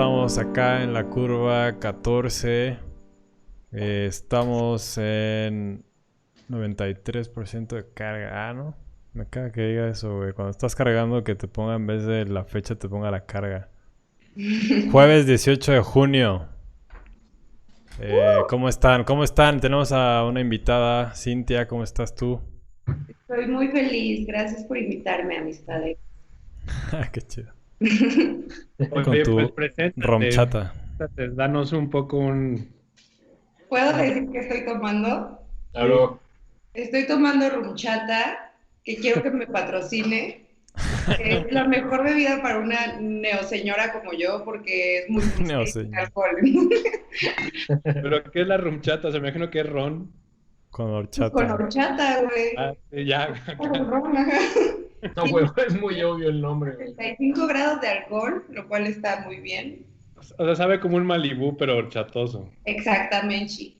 estamos acá en la curva 14. Estamos en 93% de carga. Ah, ¿no? Me caga que diga eso, güey. Cuando estás cargando, que te ponga en vez de la fecha, te ponga la carga. Jueves 18 de junio. ¿Cómo están? ¿Cómo están? Tenemos a una invitada. Cintia, ¿cómo estás tú? Estoy muy feliz, gracias por invitarme, amistades. Qué chido. Con Oye, pues tu preséntate, romchata. danos un poco un... ¿Puedo decir que estoy tomando? Sí. Claro. Estoy tomando rumchata, que quiero que me patrocine, que es la mejor bebida para una neoseñora como yo, porque es muy dulce No, y sin señor. alcohol. ¿Pero qué es la rumchata? O sea, me imagino que es ron. Con Pues con horchata. horchata, Ah, güey. sí, ya, Con acá. ron, ajá. No, güey, Tiene es muy obvio el nombre, güey. 65 grados de alcohol, lo cual está muy bien. O sea, sabe como un Malibú, pero horchatoso. Exactamente.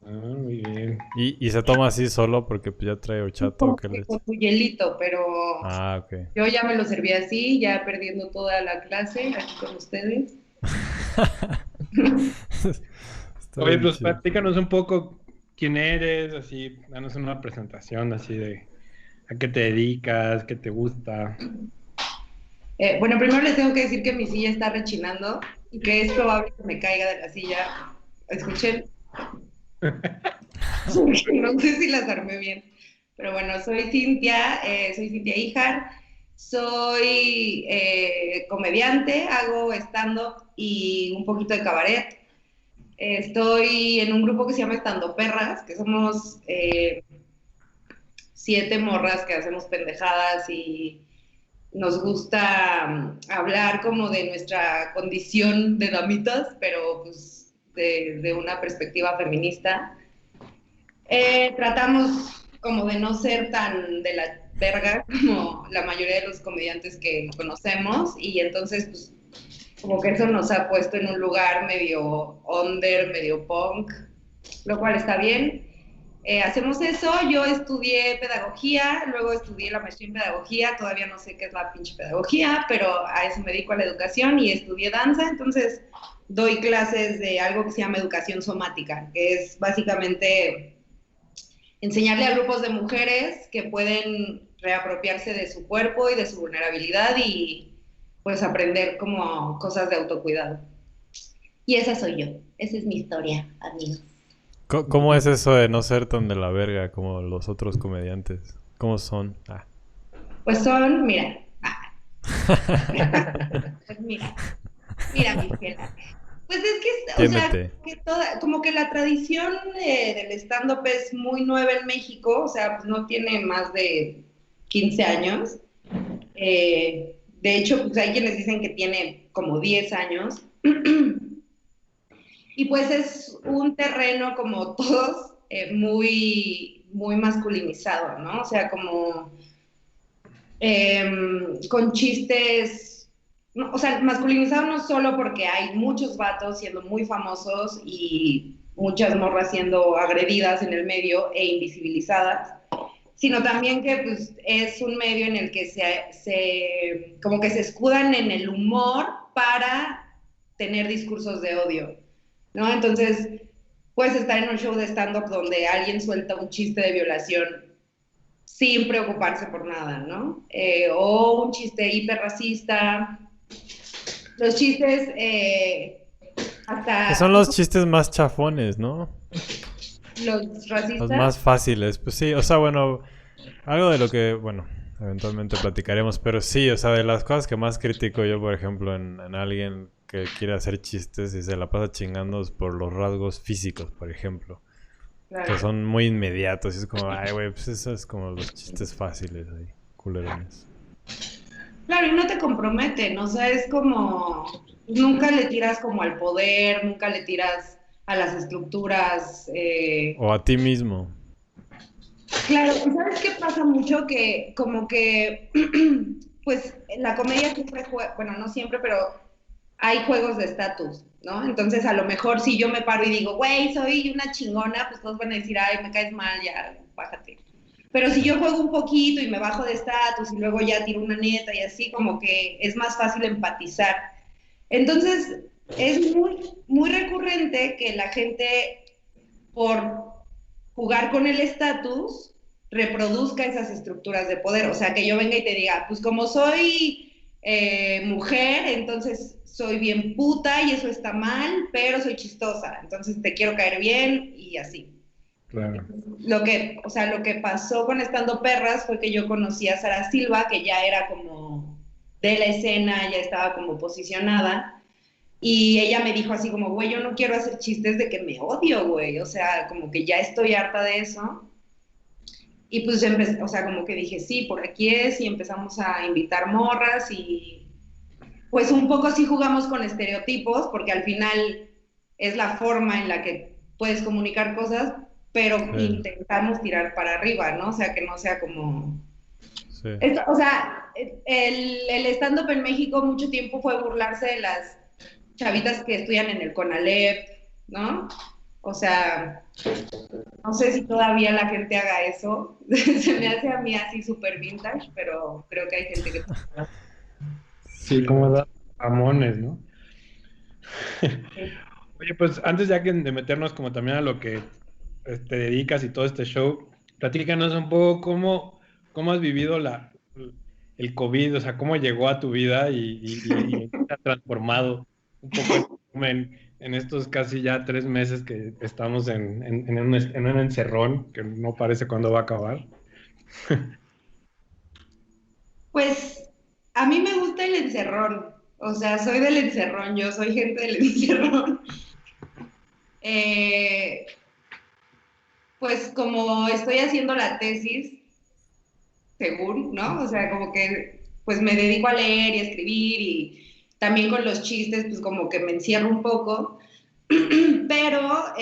Ah, muy bien. ¿Y se toma así solo porque pues, ya trae horchata o Como qué que leche? con tu hielito, pero Ah, ok. yo ya me lo serví así, ya perdiendo toda la clase aquí con ustedes. Está Oye, bien pues chido. platícanos un poco quién eres, así, danos una presentación así de a qué te dedicas, qué te gusta. Bueno, primero les tengo que decir que mi silla está rechinando y que es probable que me caiga de la silla. Escuchen, no sé si las armé bien, pero bueno, soy Cintia Ijar, soy comediante, hago stand-up y un poquito de cabaret. Estoy en un grupo que se llama Estando Perras, que somos 7 morras que hacemos pendejadas y nos gusta hablar como de nuestra condición de damitas, pero pues de una perspectiva feminista. Tratamos como de no ser tan de la verga como la mayoría de los comediantes que conocemos y entonces pues como que eso nos ha puesto en un lugar medio under, medio punk, lo cual está bien. Hacemos eso, yo estudié pedagogía, luego estudié la maestría en pedagogía, todavía no sé qué es la pinche pedagogía, pero a eso me dedico a la educación y estudié danza, entonces doy clases de algo que se llama educación somática, que es básicamente enseñarle a grupos de mujeres que pueden reapropiarse de su cuerpo y de su vulnerabilidad y pues aprender como cosas de autocuidado. Y esa soy yo, esa es mi historia, amigos. ¿Cómo es eso de no ser tan de la verga como los otros comediantes? ¿Cómo son? Ah. Pues son, mira, pues mira, mi fiera. Pues es que, o sea, Tiéndete. como que la tradición del stand-up es muy nueva en México, o sea, pues no tiene más de 15 años. De hecho, pues hay quienes dicen que tiene como 10 años. Y pues es un terreno como todos muy, muy masculinizado, ¿no? O sea, como con chistes, no, o sea, masculinizado no solo porque hay muchos vatos siendo muy famosos y muchas morras siendo agredidas en el medio e invisibilizadas, sino también que pues, es un medio en el que como que se escudan en el humor para tener discursos de odio, ¿no? Entonces, puedes estar en un show de stand-up donde alguien suelta un chiste de violación sin preocuparse por nada, ¿no? O un chiste hiperracista, los chistes Que hasta son los chistes más chafones, ¿no? los Los racistas. más fáciles. Pues sí, o sea, bueno, algo de lo que, bueno, eventualmente platicaremos, pero sí, o sea, de las cosas que más critico yo, por ejemplo, en alguien que quiere hacer chistes y se la pasa chingando es por los rasgos físicos, por ejemplo, que Claro. son muy inmediatos y es como, ay, güey, pues eso es como los chistes fáciles ahí, culerones. Claro, y no te comprometen, o sea, es como, nunca le tiras como al poder, nunca le tiras a las estructuras. O a ti mismo. Claro, ¿y sabes qué pasa mucho? Que como que, pues la comedia siempre juega, bueno, no siempre, pero hay juegos de estatus, ¿no? Entonces a lo mejor si yo me paro y digo, güey, soy una chingona, pues todos van a decir, ay, me caes mal, ya, bájate. Pero si yo juego un poquito y me bajo de estatus y luego ya tiro una neta y así, como que es más fácil empatizar. Entonces, es muy recurrente que la gente, por jugar con el estatus, reproduzca esas estructuras de poder. O sea, que yo venga y te diga, pues como soy mujer, entonces soy bien puta y eso está mal, pero soy chistosa, entonces te quiero caer bien y así. Claro. Lo que pasó con Estando Perras fue que yo conocí a Sara Silva, que ya era como de la escena, ya estaba como posicionada, y ella me dijo así como, güey, yo no quiero hacer chistes de que me odio, güey, o sea, como que ya estoy harta de eso. Y pues o sea, como que dije, sí, por aquí es, y empezamos a invitar morras y pues un poco sí jugamos con estereotipos, porque al final es la forma en la que puedes comunicar cosas, pero Sí. intentamos tirar para arriba, ¿no? O sea, que no sea como... Sí. O sea, el stand-up en México mucho tiempo fue burlarse de las chavitas que estudian en el CONALEP, ¿no? O sea, no sé si todavía la gente haga eso. Se me hace a mí así súper vintage, pero creo que hay gente que... Sí, como da jamones, ¿no? Oye, pues antes ya que de meternos como también a lo que te dedicas y todo este show, platícanos un poco cómo has vivido el COVID, o sea, cómo llegó a tu vida y en qué te ha transformado un poco en estos casi ya 3 meses que estamos en un encerrón que no parece cuándo va a acabar. Pues a mí me gusta el encerrón, o sea, soy del encerrón, yo soy gente del encerrón. Eh, pues como estoy haciendo la tesis, según, ¿no? O sea, como que pues me dedico a leer y a escribir y también con los chistes, pues como que me encierro un poco, pero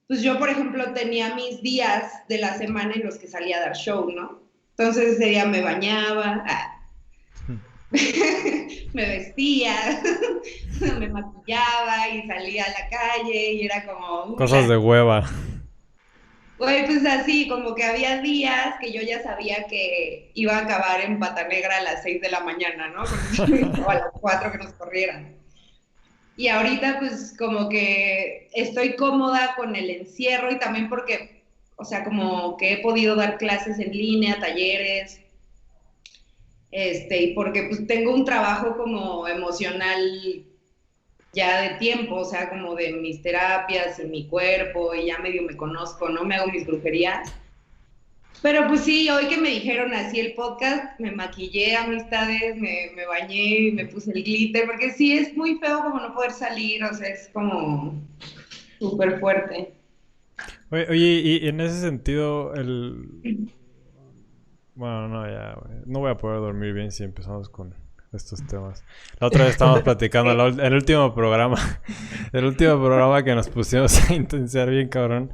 pues yo, por ejemplo, tenía mis días de la semana en los que salía a dar show, ¿no? Entonces ese día me bañaba, me vestía, me maquillaba y salía a la calle y era como un Cosas plan. de hueva. Güey, pues así, como que había días que yo ya sabía que iba a acabar en Pata Negra a las 6 de la mañana, ¿no? O a las 4 que nos corrieran. Y ahorita pues como que estoy cómoda con el encierro y también porque, o sea, como que he podido dar clases en línea, talleres, y porque pues tengo un trabajo como emocional ya de tiempo, o sea, como de mis terapias y mi cuerpo y ya medio me conozco, ¿no? Me hago mis brujerías. Pero pues sí, hoy que me dijeron así el podcast, me maquillé, amistades, me bañé, me puse el glitter, porque sí es muy feo como no poder salir, o sea, es como súper fuerte. Oye, y en ese sentido, Bueno, no, ya, güey. No voy a poder dormir bien si empezamos con estos temas. La otra vez estábamos platicando, el último programa, el último programa que nos pusimos a intensiar bien, cabrón.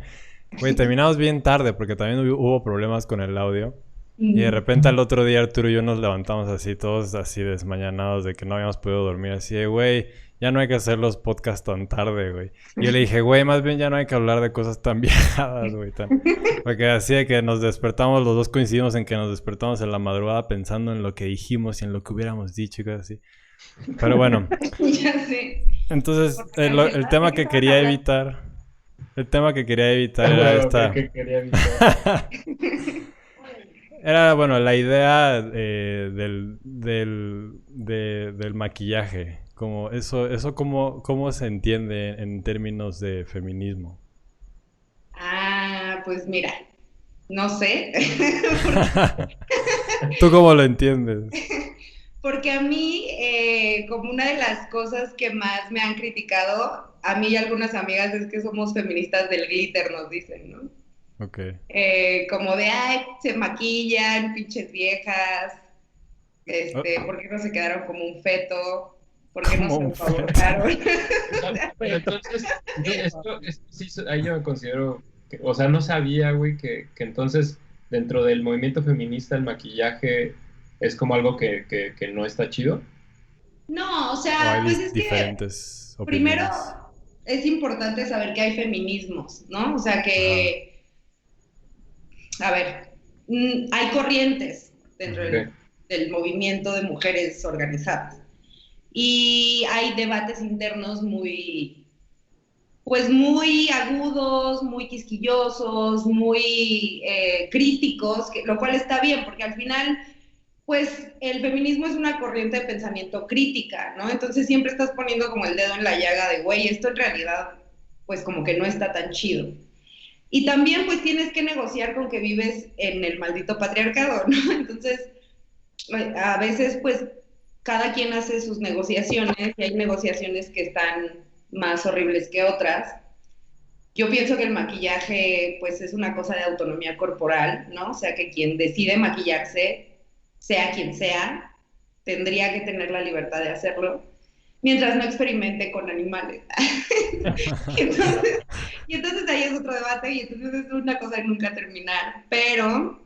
Güey, terminamos bien tarde porque también hubo problemas con el audio. Y de repente al otro día Arturo y yo nos levantamos así, todos así desmañanados de que no habíamos podido dormir. Así de, güey, ya no hay que hacer los podcasts tan tarde, güey. Y yo le dije, güey, más bien ya no hay que hablar de cosas tan viejadas, güey. Porque así de que nos despertamos, los dos coincidimos en que nos despertamos en la madrugada pensando en lo que dijimos y en lo que hubiéramos dicho y cosas así. Pero bueno, Ya sé. entonces Porque el tema ¿de qué que estaban quería hablando? evitar, el tema que quería evitar Ah, era huevo, esta... que quería evitar. Era, bueno, la idea del maquillaje. Como eso cómo se entiende en términos de feminismo. Ah, pues mira, no sé, ¿Tú cómo lo entiendes? porque a mí, como una de las cosas que más me han criticado, a mí y algunas amigas es que somos feministas del glitter, nos dicen, ¿no? Ok. Como de, ay, se maquillan, pinches viejas, Oh, ¿por qué no se quedaron como un feto? ¿Por qué no como se un feto. autoabortaron? Pero entonces, esto sí, ahí yo me considero, o sea, no sabía, güey, que entonces dentro del movimiento feminista el maquillaje es como algo que no está chido. No, o O hay sea, pues es que diferentes primero opiniones. es importante saber que hay feminismos, ¿no? O sea, Ajá. que, a ver, hay corrientes dentro Ok. del movimiento de mujeres organizadas. y hay debates internos muy, pues muy agudos, muy quisquillosos, muy críticos, lo cual está bien, porque al final, pues el feminismo es una corriente de pensamiento crítica, ¿no? Entonces siempre estás poniendo como el dedo en la llaga de, güey, esto en realidad, pues como que no está tan chido. Y también pues tienes que negociar con que vives en el maldito patriarcado, ¿no? Entonces, a veces pues cada quien hace sus negociaciones y hay negociaciones que están más horribles que otras. Yo pienso que el maquillaje pues es una cosa de autonomía corporal, ¿no? O sea, que quien decide maquillarse, sea quien sea, tendría que tener la libertad de hacerlo, mientras no experimente con animales. y, entonces, y entonces ahí es otro debate y entonces es una cosa de nunca terminar. Pero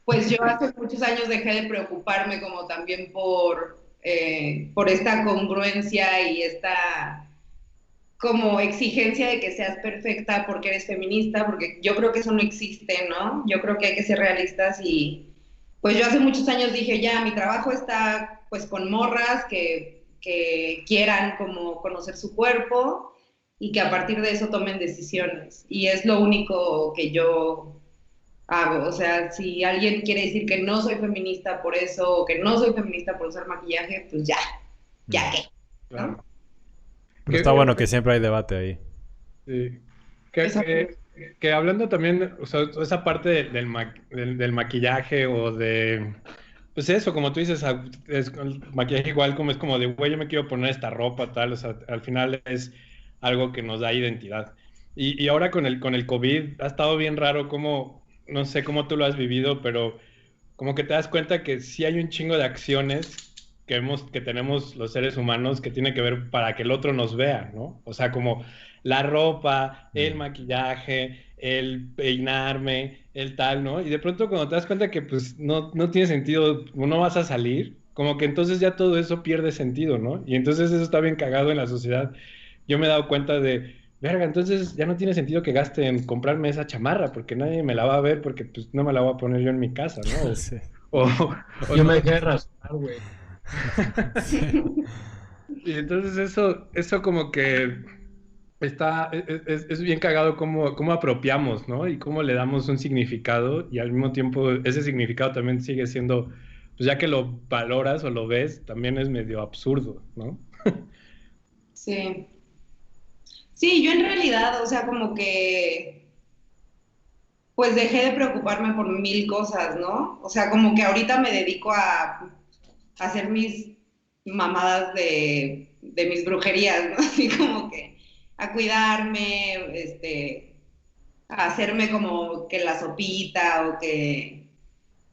pues yo hace muchos años dejé de preocuparme como también por esta congruencia y esta como exigencia de que seas perfecta porque eres feminista, porque yo creo que eso no existe, ¿no? Yo creo que hay que ser realistas y pues yo hace muchos años dije, ya, mi trabajo está pues con morras que quieran como conocer su cuerpo y que a partir de eso tomen decisiones. Y es lo único que yo hago. O sea, si alguien quiere decir que no soy feminista por eso o que no soy feminista por usar maquillaje, pues ya, ya qué, ¿no? Claro. Pero está bueno que siempre hay debate ahí. Sí. Exacto. Que hablando también, o sea, esa parte del maquillaje o de, pues eso, como tú dices, el maquillaje igual como es como de, güey, yo me quiero poner esta ropa, tal, o sea, al final es algo que nos da identidad. Y ahora con el COVID ha estado bien raro como, no sé cómo tú lo has vivido, pero como que te das cuenta que sí hay un chingo de acciones que tenemos los seres humanos que tiene que ver para que el otro nos vea, ¿no? O sea, como la ropa, el maquillaje, el peinarme, el tal, ¿no? Y de pronto cuando te das cuenta que pues no tiene sentido, no vas a salir, como que entonces ya todo eso pierde sentido, ¿no? Y entonces eso está bien cagado en la sociedad. Yo me he dado cuenta de, verga, entonces ya no tiene sentido que gaste en comprarme esa chamarra porque nadie me la va a ver porque pues no me la voy a poner yo en mi casa, ¿no? Sí. O, o Yo no. me dejé de rasurar, güey. Sí. Y entonces eso como que es bien cagado cómo apropiamos, ¿no? Y cómo le damos un significado y al mismo tiempo ese significado también sigue siendo, pues ya que lo valoras o lo ves, también es medio absurdo, ¿no? Sí. Sí, yo en realidad, o sea, como que pues dejé de preocuparme por mil cosas, ¿no? O sea, como que ahorita me dedico a hacer mis mamadas de mis brujerías, ¿no? Así como que a cuidarme, a hacerme como que la sopita o que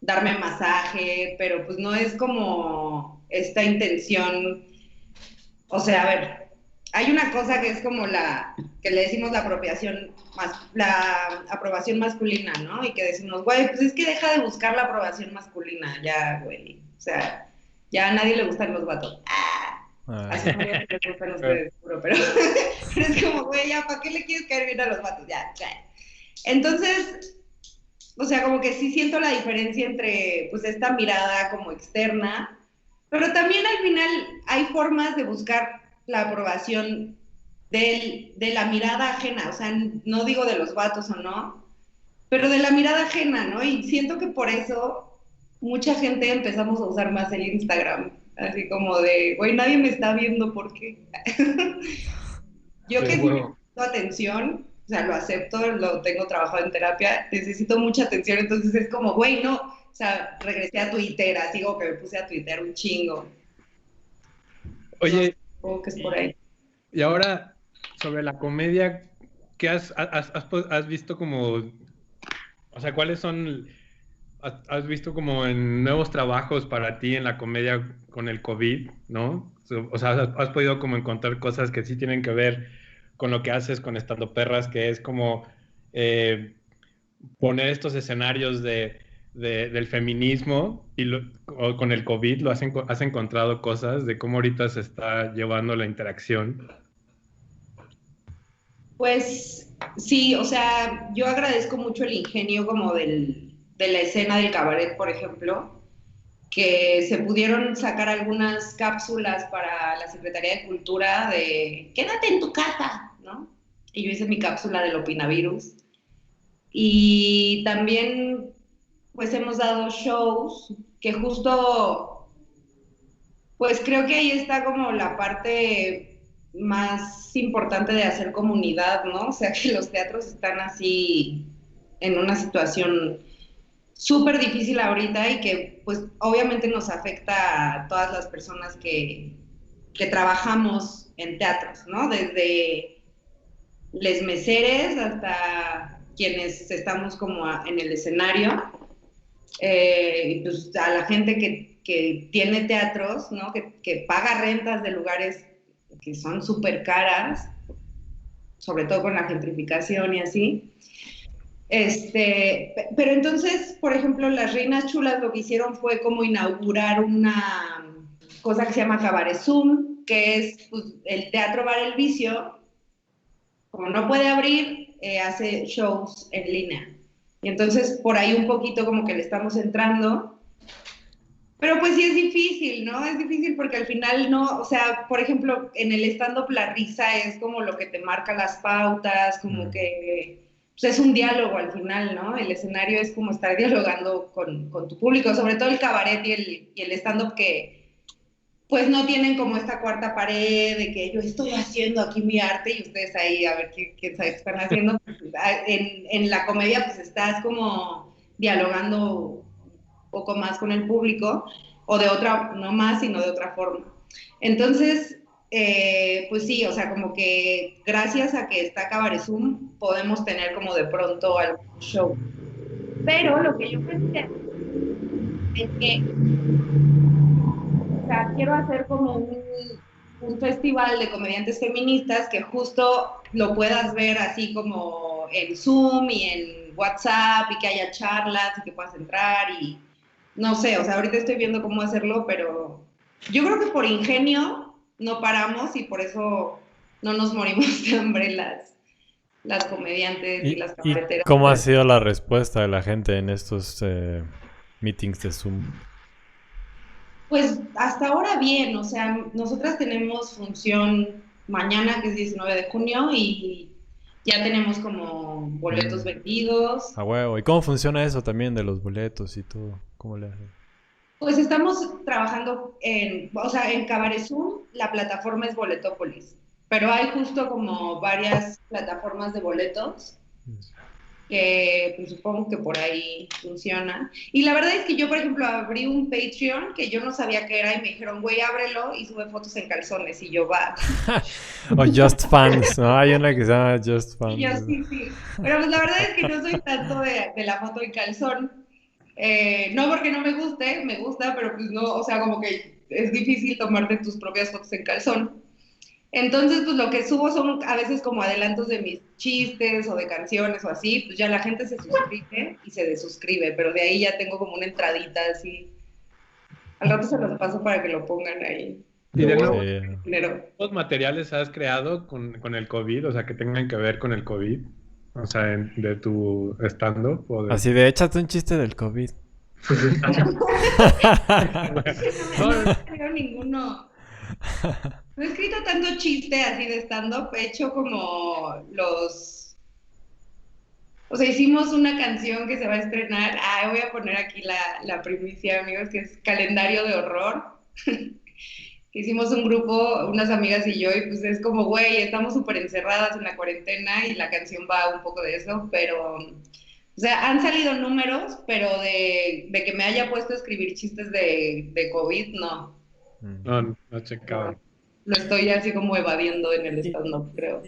darme masaje, pero pues no es como esta intención, o sea, a ver, hay una cosa que es como que le decimos la aprobación masculina, ¿no? Y que decimos, güey, pues es que deja de buscar la aprobación masculina, ya, güey, o sea, ya a nadie le gustan los vatos. Así no les gustan a ustedes, seguro, pero es como, güey, ya, ¿para qué le quieres caer bien a los vatos? Ya, ya. Entonces, o sea, como que sí siento la diferencia entre, pues, esta mirada como externa, pero también al final hay formas de buscar la aprobación de la mirada ajena, o sea, no digo de los vatos o no, pero de la mirada ajena, ¿no? Y siento que por eso mucha gente empezamos a usar más el Instagram, así como de, güey, nadie me está viendo, ¿por qué? Yo que sí necesito atención, o sea, lo acepto, lo tengo trabajado en terapia, necesito mucha atención, entonces es como, güey, no, o sea, regresé a Twitter, así como que me puse a tuitear un chingo. Oye, Supongo que es por ahí. y ahora sobre la comedia, ¿qué has visto como, o sea, cuáles son, has visto como en nuevos trabajos para ti en la comedia con el COVID, ¿no? O sea, has podido como encontrar cosas que sí tienen que ver con lo que haces con Estando Perras, que es como eh, poner estos escenarios del feminismo y con el COVID has encontrado cosas de cómo ahorita se está llevando la interacción. Pues sí, o sea, yo agradezco mucho el ingenio como de la escena del cabaret, por ejemplo, que se pudieron sacar algunas cápsulas para la Secretaría de Cultura de quédate en tu casa, ¿no? Y yo hice mi cápsula del opinavirus. Y también, pues hemos dado shows que justo, pues creo que ahí está como la parte más importante de hacer comunidad, ¿no? O sea, que los teatros están así en una situación súper difícil ahorita y que pues obviamente nos afecta a todas las personas que trabajamos en teatros, ¿no? Desde les meseres hasta quienes estamos como en el escenario, y pues a la gente que tiene teatros, ¿no? Que paga rentas de lugares que son súper caras, sobre todo con la gentrificación y así. Pero entonces, por ejemplo, las Reinas Chulas lo que hicieron fue como inaugurar una cosa que se llama Cabaret Zoom, que es pues, el Teatro Bar El Vicio, como no puede abrir, hace shows en línea. Y entonces por ahí un poquito como que le estamos entrando. Pero pues sí es difícil, ¿no? Es difícil porque al final no, o sea, por ejemplo, en el stand-up la risa es como lo que te marca las pautas, como que pues es un diálogo al final, ¿no? El escenario es como estar dialogando con tu público, sobre todo el cabaret y el stand-up que pues no tienen como esta cuarta pared de que yo estoy haciendo aquí mi arte y ustedes ahí a ver qué sabe qué están haciendo. Pues, en la comedia pues estás como dialogando un poco más con el público o de otra, no más, sino de otra forma. Entonces, pues sí, o sea, como que gracias a que está Cabaret Zoom podemos tener como de pronto algún show. Pero lo que yo pensé es que o sea, quiero hacer como un festival de comediantes feministas que justo lo puedas ver así como en Zoom y en WhatsApp y que haya charlas y que puedas entrar y no sé, o sea, ahorita estoy viendo cómo hacerlo, pero yo creo que por ingenio no paramos y por eso no nos morimos de hambre las comediantes y las ¿Y cabareteras. cómo ha sido la respuesta de la gente en estos meetings de Zoom? Pues hasta ahora bien, o sea, nosotras tenemos función mañana, que es 19 de junio, y ya tenemos como boletos vendidos. A huevo. ¿Y cómo funciona eso también de los boletos y todo? ¿Cómo le hacen? Pues estamos trabajando o sea, en Cabaret Zoom, la plataforma es Boletópolis, pero hay justo como varias plataformas de boletos que pues, supongo que por ahí funciona. Y la verdad es que yo, por ejemplo, abrí un Patreon que yo no sabía qué era y me dijeron, güey, ábrelo y sube fotos en calzones. Y yo, va. O Just Fans, ¿no? Hay una que se llama Just Fans. Y yo, sí, sí. Pero pues la verdad es que no soy tanto de la foto en calzón. No porque no me guste, me gusta, pero pues no, o sea, como que es difícil tomarte tus propias fotos en calzón. Entonces, pues lo que subo son a veces como adelantos de mis chistes o de canciones o así, pues ya la gente se suscribe y se desuscribe, pero de ahí ya tengo como una entradita así. Al rato se los paso para que lo pongan ahí. Y de nuevo, Dinero. ¿cuántos materiales has creado con el COVID? O sea, que tengan que ver con el COVID. O sea, de tu stand-up. Así de, échate un chiste del COVID. No creo ninguno. No he escrito tanto chiste así de stand-up, he hecho como o sea, hicimos una canción que se va a estrenar, voy a poner aquí la primicia, amigos, que es Calendario de Horror. Hicimos un grupo, unas amigas y yo, y pues es como, güey, estamos súper encerradas en la cuarentena y la canción va un poco de eso, pero, o sea, han salido números, pero de que me haya puesto a escribir chistes de COVID, no. No checaba. Lo estoy así como evadiendo en el stand-up, creo.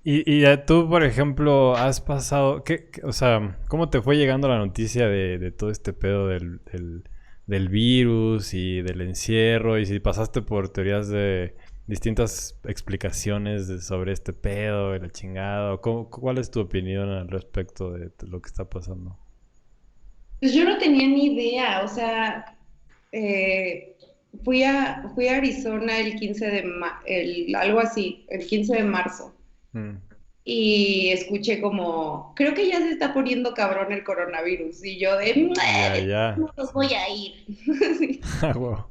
Y tú, por ejemplo, has pasado, o sea, ¿cómo te fue llegando la noticia de todo este pedo del virus y del encierro? Y si pasaste por teorías de distintas explicaciones sobre este pedo y la chingada, ¿cuál es tu opinión al respecto de lo que está pasando? Pues yo no tenía ni idea, o sea, fui a Arizona el 15 algo así, el 15 de marzo. y escuché como, creo que ya se está poniendo cabrón el coronavirus. Y yo de, Ya. no los Sí. voy a ir. Sí. Ah, huevo.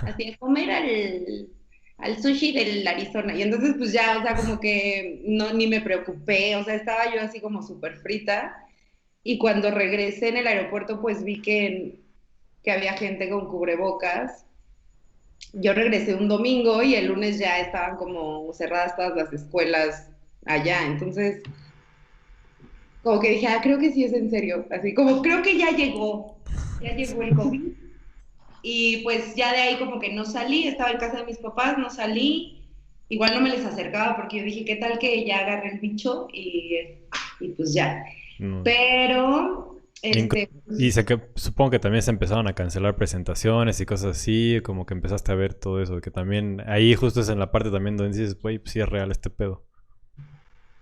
Así a comer al sushi del Arizona. Y entonces pues ya, o sea, como que no, ni me preocupé, o sea, estaba yo así como súper frita. Y cuando regresé en el aeropuerto, pues vi que había gente con cubrebocas. Yo regresé un domingo y el lunes ya estaban como cerradas todas las escuelas allá. Entonces, como que dije, ah, creo que sí es en serio. Así como, creo que ya llegó el COVID. Y pues ya de ahí como que no salí, estaba en casa de mis papás, no salí. Igual no me les acercaba porque yo dije, ¿qué tal que ya agarré el bicho? Y pues ya. No. Pero, Y sé que supongo que también se empezaron a cancelar presentaciones y cosas así, como que empezaste a ver todo eso, que también ahí justo es en la parte también donde dices, güey, pues sí es real este pedo.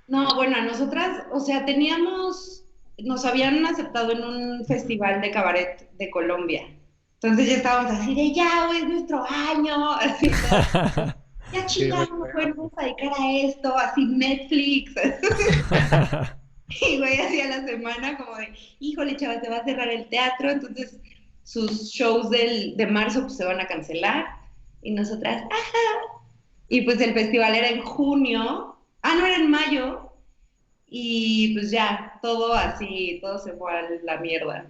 no, bueno, a nosotras, o sea, nos habían aceptado en un festival de cabaret de Colombia. Entonces ya estábamos así de, ya, hoy es nuestro año, así todo. Ya Sí, güey. chingamos, güey, vamos a dedicar a esto, así Netflix. Y güey, así a la semana como de, híjole, chaval, se va a cerrar el teatro, entonces sus shows de marzo pues se van a cancelar. Y nosotras, y pues el festival era en junio, no, era en mayo, y pues ya, todo así, todo se fue a la mierda.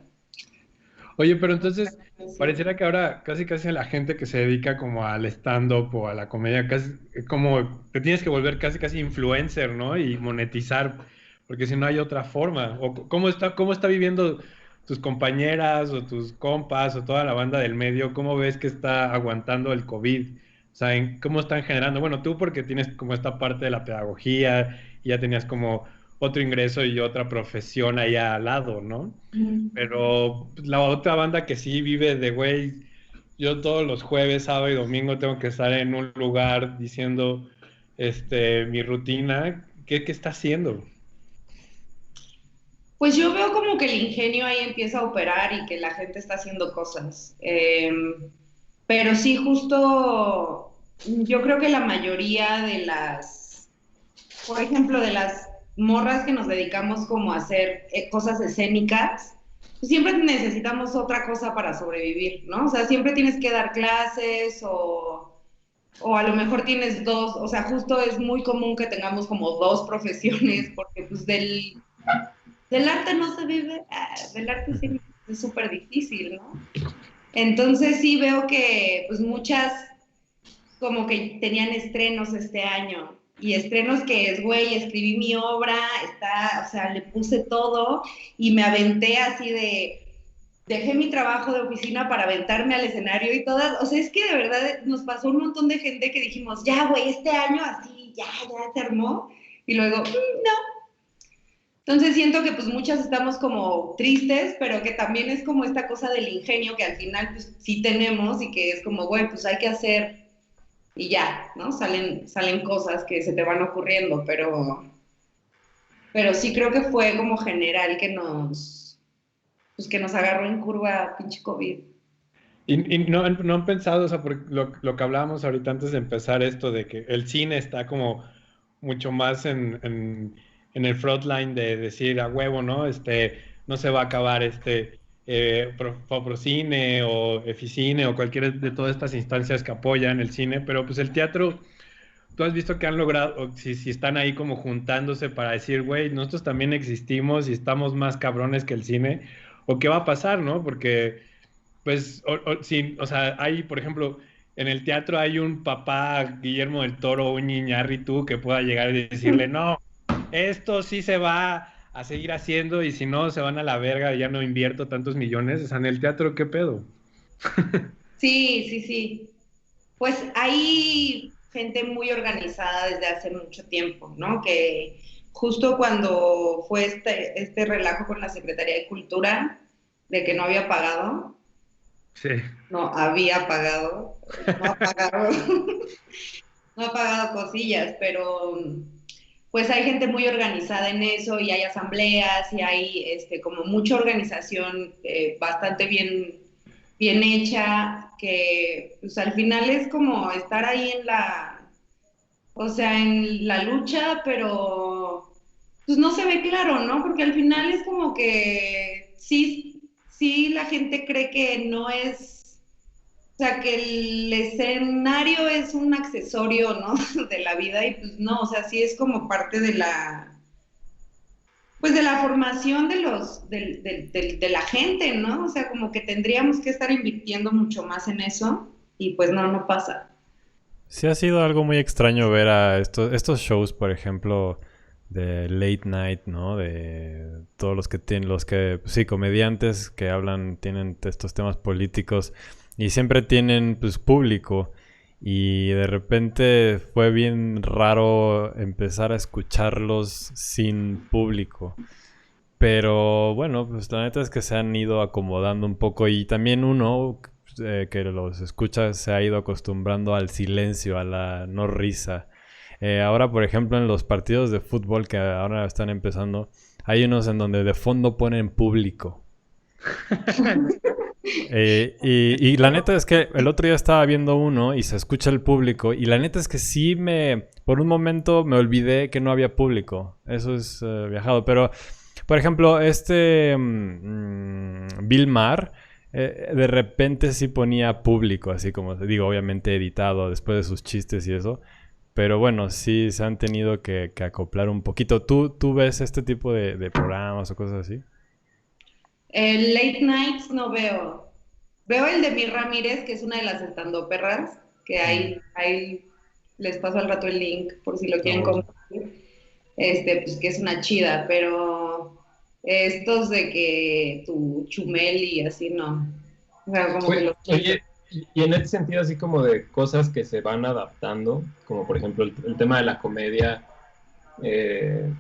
Oye, pero entonces pareciera que ahora casi casi la gente que se dedica como al stand-up o a la comedia, casi como te tienes que volver casi casi influencer, ¿no? Y monetizar, porque si no hay otra forma. O cómo está viviendo tus compañeras o tus compas o toda la banda del medio? ¿Cómo ves que está aguantando el COVID? O sea, ¿cómo están generando? Bueno, tú porque tienes como esta parte de la pedagogía y ya tenías como otro ingreso y otra profesión ahí al lado, ¿no? Pero pues, la otra banda que sí vive de, güey, yo todos los jueves, sábado y domingo tengo que estar en un lugar diciendo mi rutina. ¿Qué está haciendo? Pues yo veo como que el ingenio ahí empieza a operar y que la gente está haciendo cosas. Pero sí, justo, yo creo que la mayoría de por ejemplo, de las morras que nos dedicamos como a hacer cosas escénicas, pues siempre necesitamos otra cosa para sobrevivir, ¿no? O sea, siempre tienes que dar clases o a lo mejor tienes dos, o sea, justo es muy común que tengamos como dos profesiones, porque pues del arte no se vive, del arte sí es súper difícil, ¿no? Entonces sí veo que pues muchas como que tenían estrenos este año y estrenos que es, güey, escribí mi obra, o sea, le puse todo y me aventé así dejé mi trabajo de oficina para aventarme al escenario y todas, o sea, es que de verdad nos pasó un montón de gente que dijimos, ya, güey, este año así, ya se armó y luego, no. Entonces siento que pues muchas estamos como tristes, pero que también es como esta cosa del ingenio que al final pues sí tenemos y que es como, güey, pues hay que hacer y ya, ¿no? Salen cosas que se te van ocurriendo, pero sí creo que fue como general pues que nos agarró en curva pinche COVID. Y no han pensado, o sea, por lo que hablábamos ahorita antes de empezar esto, de que el cine está como mucho más en el frontline de decir a huevo, ¿no? No se va a acabar Procine o Eficine o cualquiera de todas estas instancias que apoyan el cine, pero pues el teatro, tú has visto que han logrado, o si están ahí como juntándose para decir, güey, nosotros también existimos y estamos más cabrones que el cine, o qué va a pasar, ¿no? Porque pues, sí, o sea, hay, por ejemplo, en el teatro hay un papá, Guillermo del Toro, un Iñárritu, que pueda llegar y decirle, no, esto sí se va a seguir haciendo y si no, se van a la verga, ya no invierto tantos millones. O sea, en el teatro, ¿qué pedo? Sí, sí, sí. Pues hay gente muy organizada desde hace mucho tiempo, ¿no? Que justo cuando fue este relajo con la Secretaría de Cultura, de que no había pagado, Sí. no había pagado, no ha pagado, no ha pagado cosillas, pero pues hay gente muy organizada en eso y hay asambleas y hay como mucha organización bastante bien hecha, que pues al final es como estar ahí o sea, en la lucha, pues no se ve claro, ¿no? Porque al final es como que sí la gente cree que no es, o sea, que el escenario es un accesorio, ¿no? De la vida y pues no, o sea, sí es como parte de pues de la formación de la gente, ¿no? O sea, como que tendríamos que estar invirtiendo mucho más en eso y pues no pasa. Sí ha sido algo muy extraño ver a estos shows, por ejemplo, de late night, ¿no? De todos los que tienen, sí, comediantes que hablan, tienen estos temas políticos y siempre tienen, pues, público. Y de repente fue bien raro empezar a escucharlos sin público. Pero bueno, pues la neta es que se han ido acomodando un poco y también uno que los escucha se ha ido acostumbrando al silencio, a la no risa. Ahora, por ejemplo, en los partidos de fútbol que ahora están empezando, hay unos en donde de fondo ponen público. Y la neta es que el otro día estaba viendo uno y se escucha el público y la neta es que sí por un momento me olvidé que no había público. Eso es viajado, pero por ejemplo, Bill Maher, de repente sí ponía público, así como digo, obviamente editado después de sus chistes y eso. Pero bueno, sí se han tenido que acoplar un poquito. ¿Tú ves este tipo de programas o cosas así? El late nights no veo. Veo el de Mir Ramírez, que es una de las estandoperras, que ahí les paso al rato el link por si lo quieren Oh. compartir. Pues que es una chida, pero estos de que tu Chumel y así no. O sea, como que los... Oye, y en ese sentido, así como de cosas que se van adaptando, como por ejemplo el tema de la comedia, eh,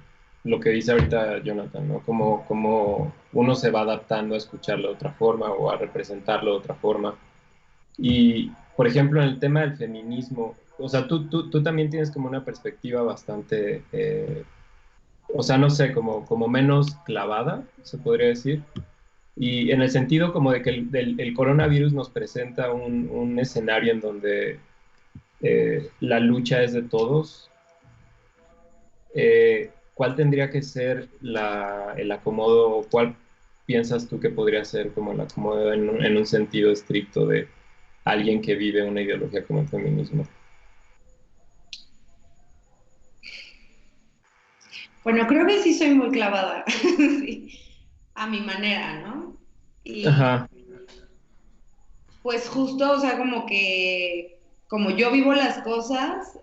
lo que dice ahorita Jonathan, ¿no? Como uno se va adaptando a escucharlo de otra forma o a representarlo de otra forma. Y, por ejemplo, en el tema del feminismo, o sea, tú también tienes como una perspectiva bastante, o sea, no sé, como menos clavada, se podría decir. Y en el sentido como de que el coronavirus nos presenta un escenario en donde la lucha es de todos. ¿Cuál tendría que ser el acomodo? ¿Cuál piensas tú que podría ser como el acomodo en un sentido estricto de alguien que vive una ideología como el feminismo? Bueno, creo que sí soy muy clavada, sí, a mi manera, ¿no? Y Ajá. pues justo, o sea, como que, como yo vivo las cosas, o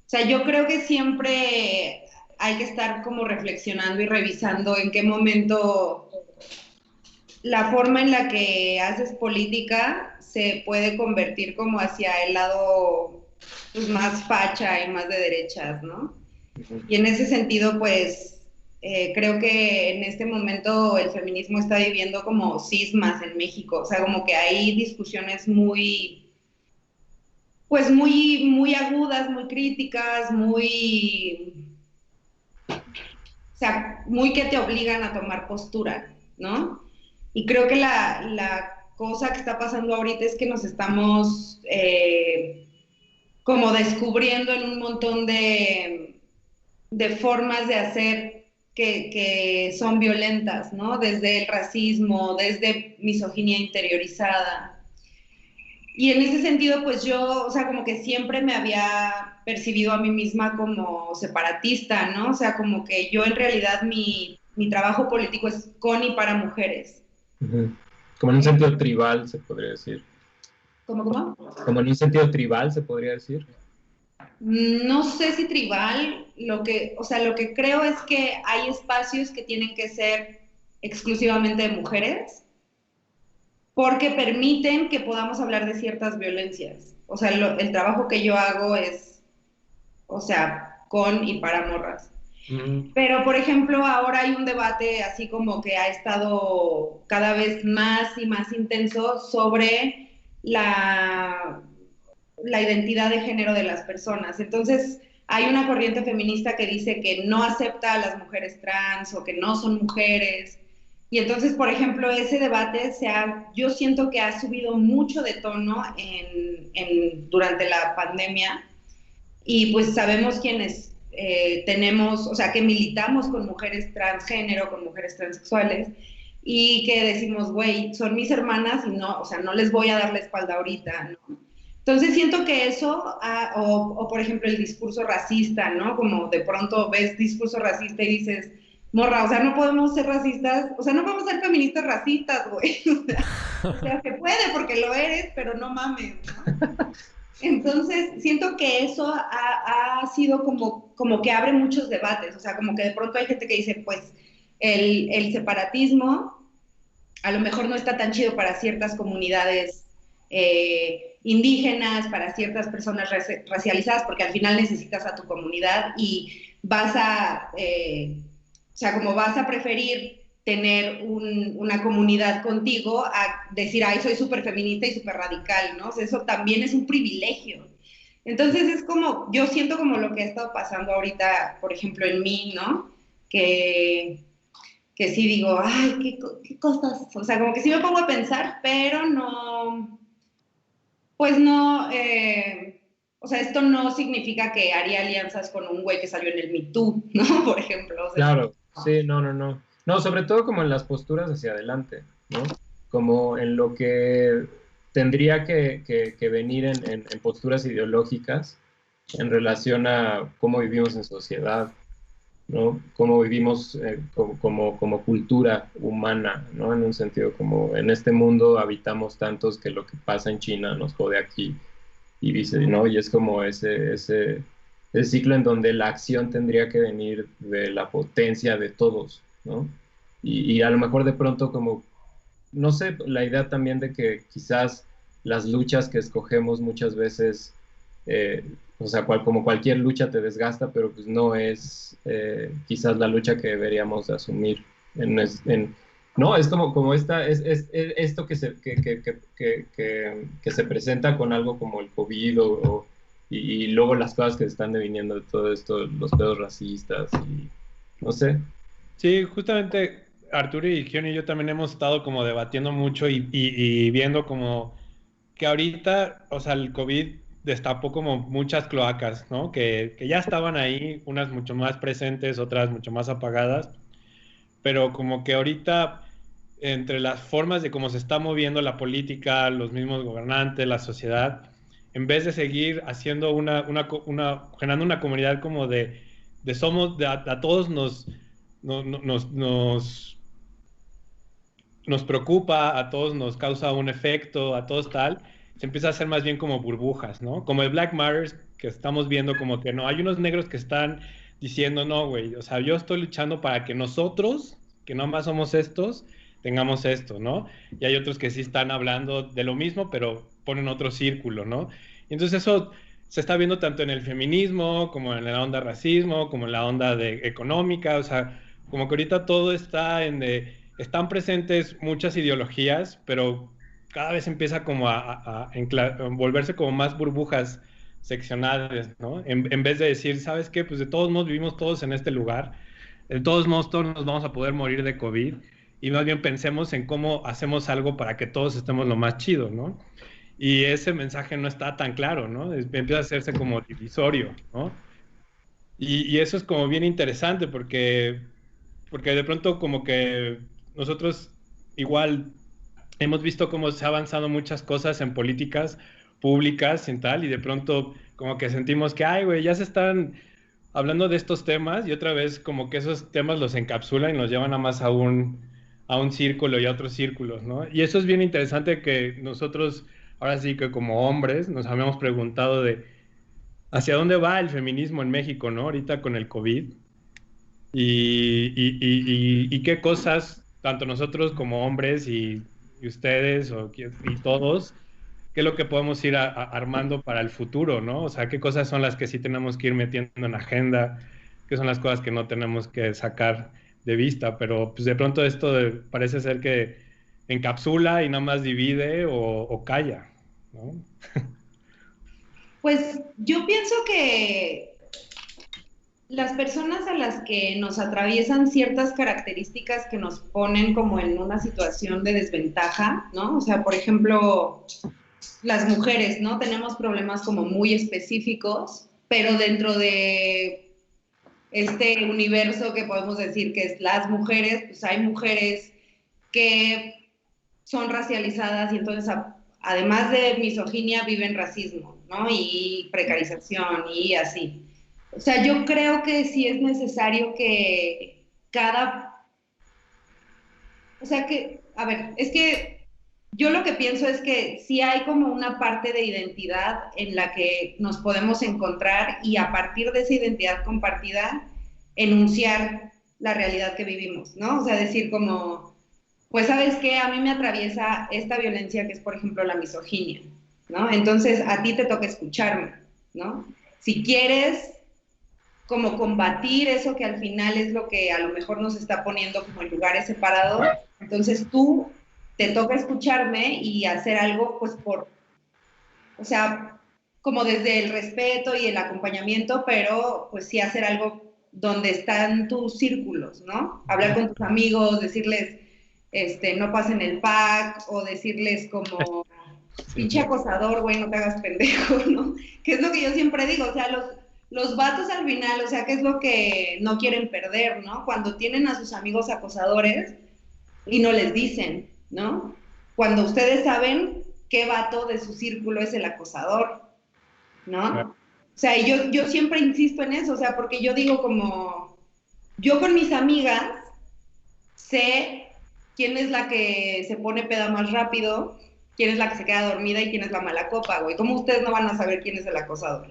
sea, yo creo que siempre hay que estar como reflexionando y revisando en qué momento la forma en la que haces política se puede convertir como hacia el lado pues, más facha y más de derechas, ¿no? Ujú. Y en ese sentido, pues creo que en este momento el feminismo está viviendo como cismas en México, o sea, como que hay discusiones pues muy agudas, muy críticas, o sea, muy que te obligan a tomar postura, ¿no? Y creo que la cosa que está pasando ahorita es que nos estamos como descubriendo en un montón de formas de hacer que son violentas, ¿no? Desde el racismo, desde misoginia interiorizada. Y en ese sentido, pues yo, o sea, como que siempre me había percibido a mí misma como separatista, ¿no? O sea, como que yo en realidad mi trabajo político es con y para mujeres. Ujú. Como en un sentido tribal, se podría decir. ¿Cómo? Como en un sentido tribal, se podría decir. No sé si tribal, o sea, lo que creo es que hay espacios que tienen que ser exclusivamente de mujeres porque permiten que podamos hablar de ciertas violencias. O sea, el trabajo que yo hago es, o sea, con y para morras. Mm. Pero, por ejemplo, ahora hay un debate así como que ha estado cada vez más y más intenso sobre la identidad de género de las personas. Entonces, hay una corriente feminista que dice que no acepta a las mujeres trans o que no son mujeres. Y entonces, por ejemplo, ese debate yo siento que ha subido mucho de tono durante la pandemia y pues sabemos quiénes tenemos, o sea, que militamos con mujeres transgénero, con mujeres transexuales, y que decimos, güey, son mis hermanas y no, o sea, no les voy a dar la espalda ahorita, ¿no? Entonces siento que eso, o por ejemplo el discurso racista, ¿no? Como de pronto ves discurso racista y dices, morra, o sea, no podemos ser racistas, o sea, no podemos ser feministas racistas, güey. O sea, se puede porque lo eres, pero no mames, ¿no? Entonces, siento que eso ha sido como que abre muchos debates, o sea, como que de pronto hay gente que dice, pues, el separatismo a lo mejor no está tan chido para ciertas comunidades indígenas, para ciertas personas racializadas, porque al final necesitas a tu comunidad y vas a, o sea, como vas a preferir tener una comunidad contigo a decir, ay, soy súper feminista y súper radical, ¿no? O sea, eso también es un privilegio. Entonces es como, yo siento como lo que ha estado pasando ahorita, por ejemplo, en mí, ¿no? Que sí digo, ay, qué cosas, o sea, como que sí me pongo a pensar, pero no, pues no, o sea, esto no significa que haría alianzas con un güey que salió en el Me Too, ¿no? Por ejemplo. O sea, Claro, sí, no. No, sobre todo como en las posturas hacia adelante, ¿no? Como en lo que tendría que venir en posturas ideológicas en relación a cómo vivimos en sociedad, ¿no? Cómo vivimos como cultura humana, ¿no? En un sentido como en este mundo habitamos tantos que lo que pasa en China nos jode aquí y dice, ¿no? Y es como ese ciclo en donde la acción tendría que venir de la potencia de todos, ¿no? Y a lo mejor de pronto como, no sé, la idea también de que quizás las luchas que escogemos muchas veces, o sea, como cualquier lucha te desgasta, pero pues no es quizás la lucha que deberíamos asumir no, es como esto que se presenta con algo como el COVID y luego las cosas que están deviniendo de todo esto, los pedos racistas y no sé. Sí, justamente Arturo y Gion y yo también hemos estado como debatiendo mucho y viendo como que ahorita, o sea, el COVID destapó como muchas cloacas, ¿no? Que ya estaban ahí, unas mucho más presentes, otras mucho más apagadas, pero como que ahorita entre las formas de cómo se está moviendo la política, los mismos gobernantes, la sociedad, en vez de seguir haciendo generando una comunidad como de somos, a todos nos preocupa, a todos nos causa un efecto, a todos tal, se empieza a hacer más bien como burbujas, ¿no? Como el Black Matters, que estamos viendo como que no, hay unos negros que están diciendo, no, güey, o sea, yo estoy luchando para que nosotros, que no más somos estos, tengamos esto, ¿no? Y hay otros que sí están hablando de lo mismo, pero ponen otro círculo, ¿no? Y entonces eso se está viendo tanto en el feminismo, como en la onda racismo, como en la onda económica, o sea, como que ahorita todo está están presentes muchas ideologías, pero cada vez empieza como a volverse como más burbujas seccionales, ¿no? En vez de decir, ¿sabes qué? Pues de todos modos vivimos todos en este lugar, de todos modos todos nos vamos a poder morir de COVID, y más bien pensemos en cómo hacemos algo para que todos estemos lo más chido, ¿no? Y ese mensaje no está tan claro, ¿no? Empieza a hacerse como divisorio, ¿no? Y eso es como bien interesante porque de pronto como que nosotros igual hemos visto cómo se ha avanzado muchas cosas en políticas públicas y tal, y de pronto como que sentimos que, ay, güey, ya se están hablando de estos temas y otra vez como que esos temas los encapsulan y nos llevan a más a un círculo y a otros círculos, ¿no? Y eso es bien interesante que nosotros, ahora sí que como hombres, nos habíamos preguntado de hacia dónde va el feminismo en México, ¿no? Ahorita con el COVID. Y qué cosas, tanto nosotros como hombres y ustedes y todos, qué es lo que podemos ir armando para el futuro, ¿no? O sea, qué cosas son las que sí tenemos que ir metiendo en agenda, qué son las cosas que no tenemos que sacar de vista, pero pues de pronto esto parece ser que encapsula y nada más divide o calla, ¿no? Pues yo pienso que las personas a las que nos atraviesan ciertas características que nos ponen como en una situación de desventaja, ¿no? O sea, por ejemplo, las mujeres, ¿no? Tenemos problemas como muy específicos, pero dentro de este universo que podemos decir que es las mujeres, pues hay mujeres que son racializadas y entonces además de misoginia viven racismo, ¿no? Y precarización y así. O sea, yo creo que sí es necesario que o sea que, a ver, es que yo lo que pienso es que sí hay como una parte de identidad en la que nos podemos encontrar y a partir de esa identidad compartida enunciar la realidad que vivimos, ¿no? O sea, decir como, pues sabes qué, a mí me atraviesa esta violencia que es, por ejemplo, la misoginia, ¿no? Entonces a ti te toca escucharme, ¿no? Si quieres como combatir eso que al final es lo que a lo mejor nos está poniendo como en lugares separados, entonces tú te toca escucharme y hacer algo pues o sea, como desde el respeto y el acompañamiento, pero pues sí hacer algo donde están tus círculos, ¿no? Hablar con tus amigos, decirles, no pasen el pack, o decirles como, pinche acosador, güey, no te hagas pendejo, ¿no? Que es lo que yo siempre digo, o sea, los vatos al final, o sea, ¿qué es lo que no quieren perder, ¿no? Cuando tienen a sus amigos acosadores y no les dicen, ¿no? Cuando ustedes saben qué vato de su círculo es el acosador, ¿no? Claro. O sea, y yo siempre insisto en eso, o sea, porque yo digo como, yo con mis amigas sé quién es la que se pone peda más rápido, quién es la que se queda dormida y quién es la mala copa, güey. ¿Cómo ustedes no van a saber quién es el acosador?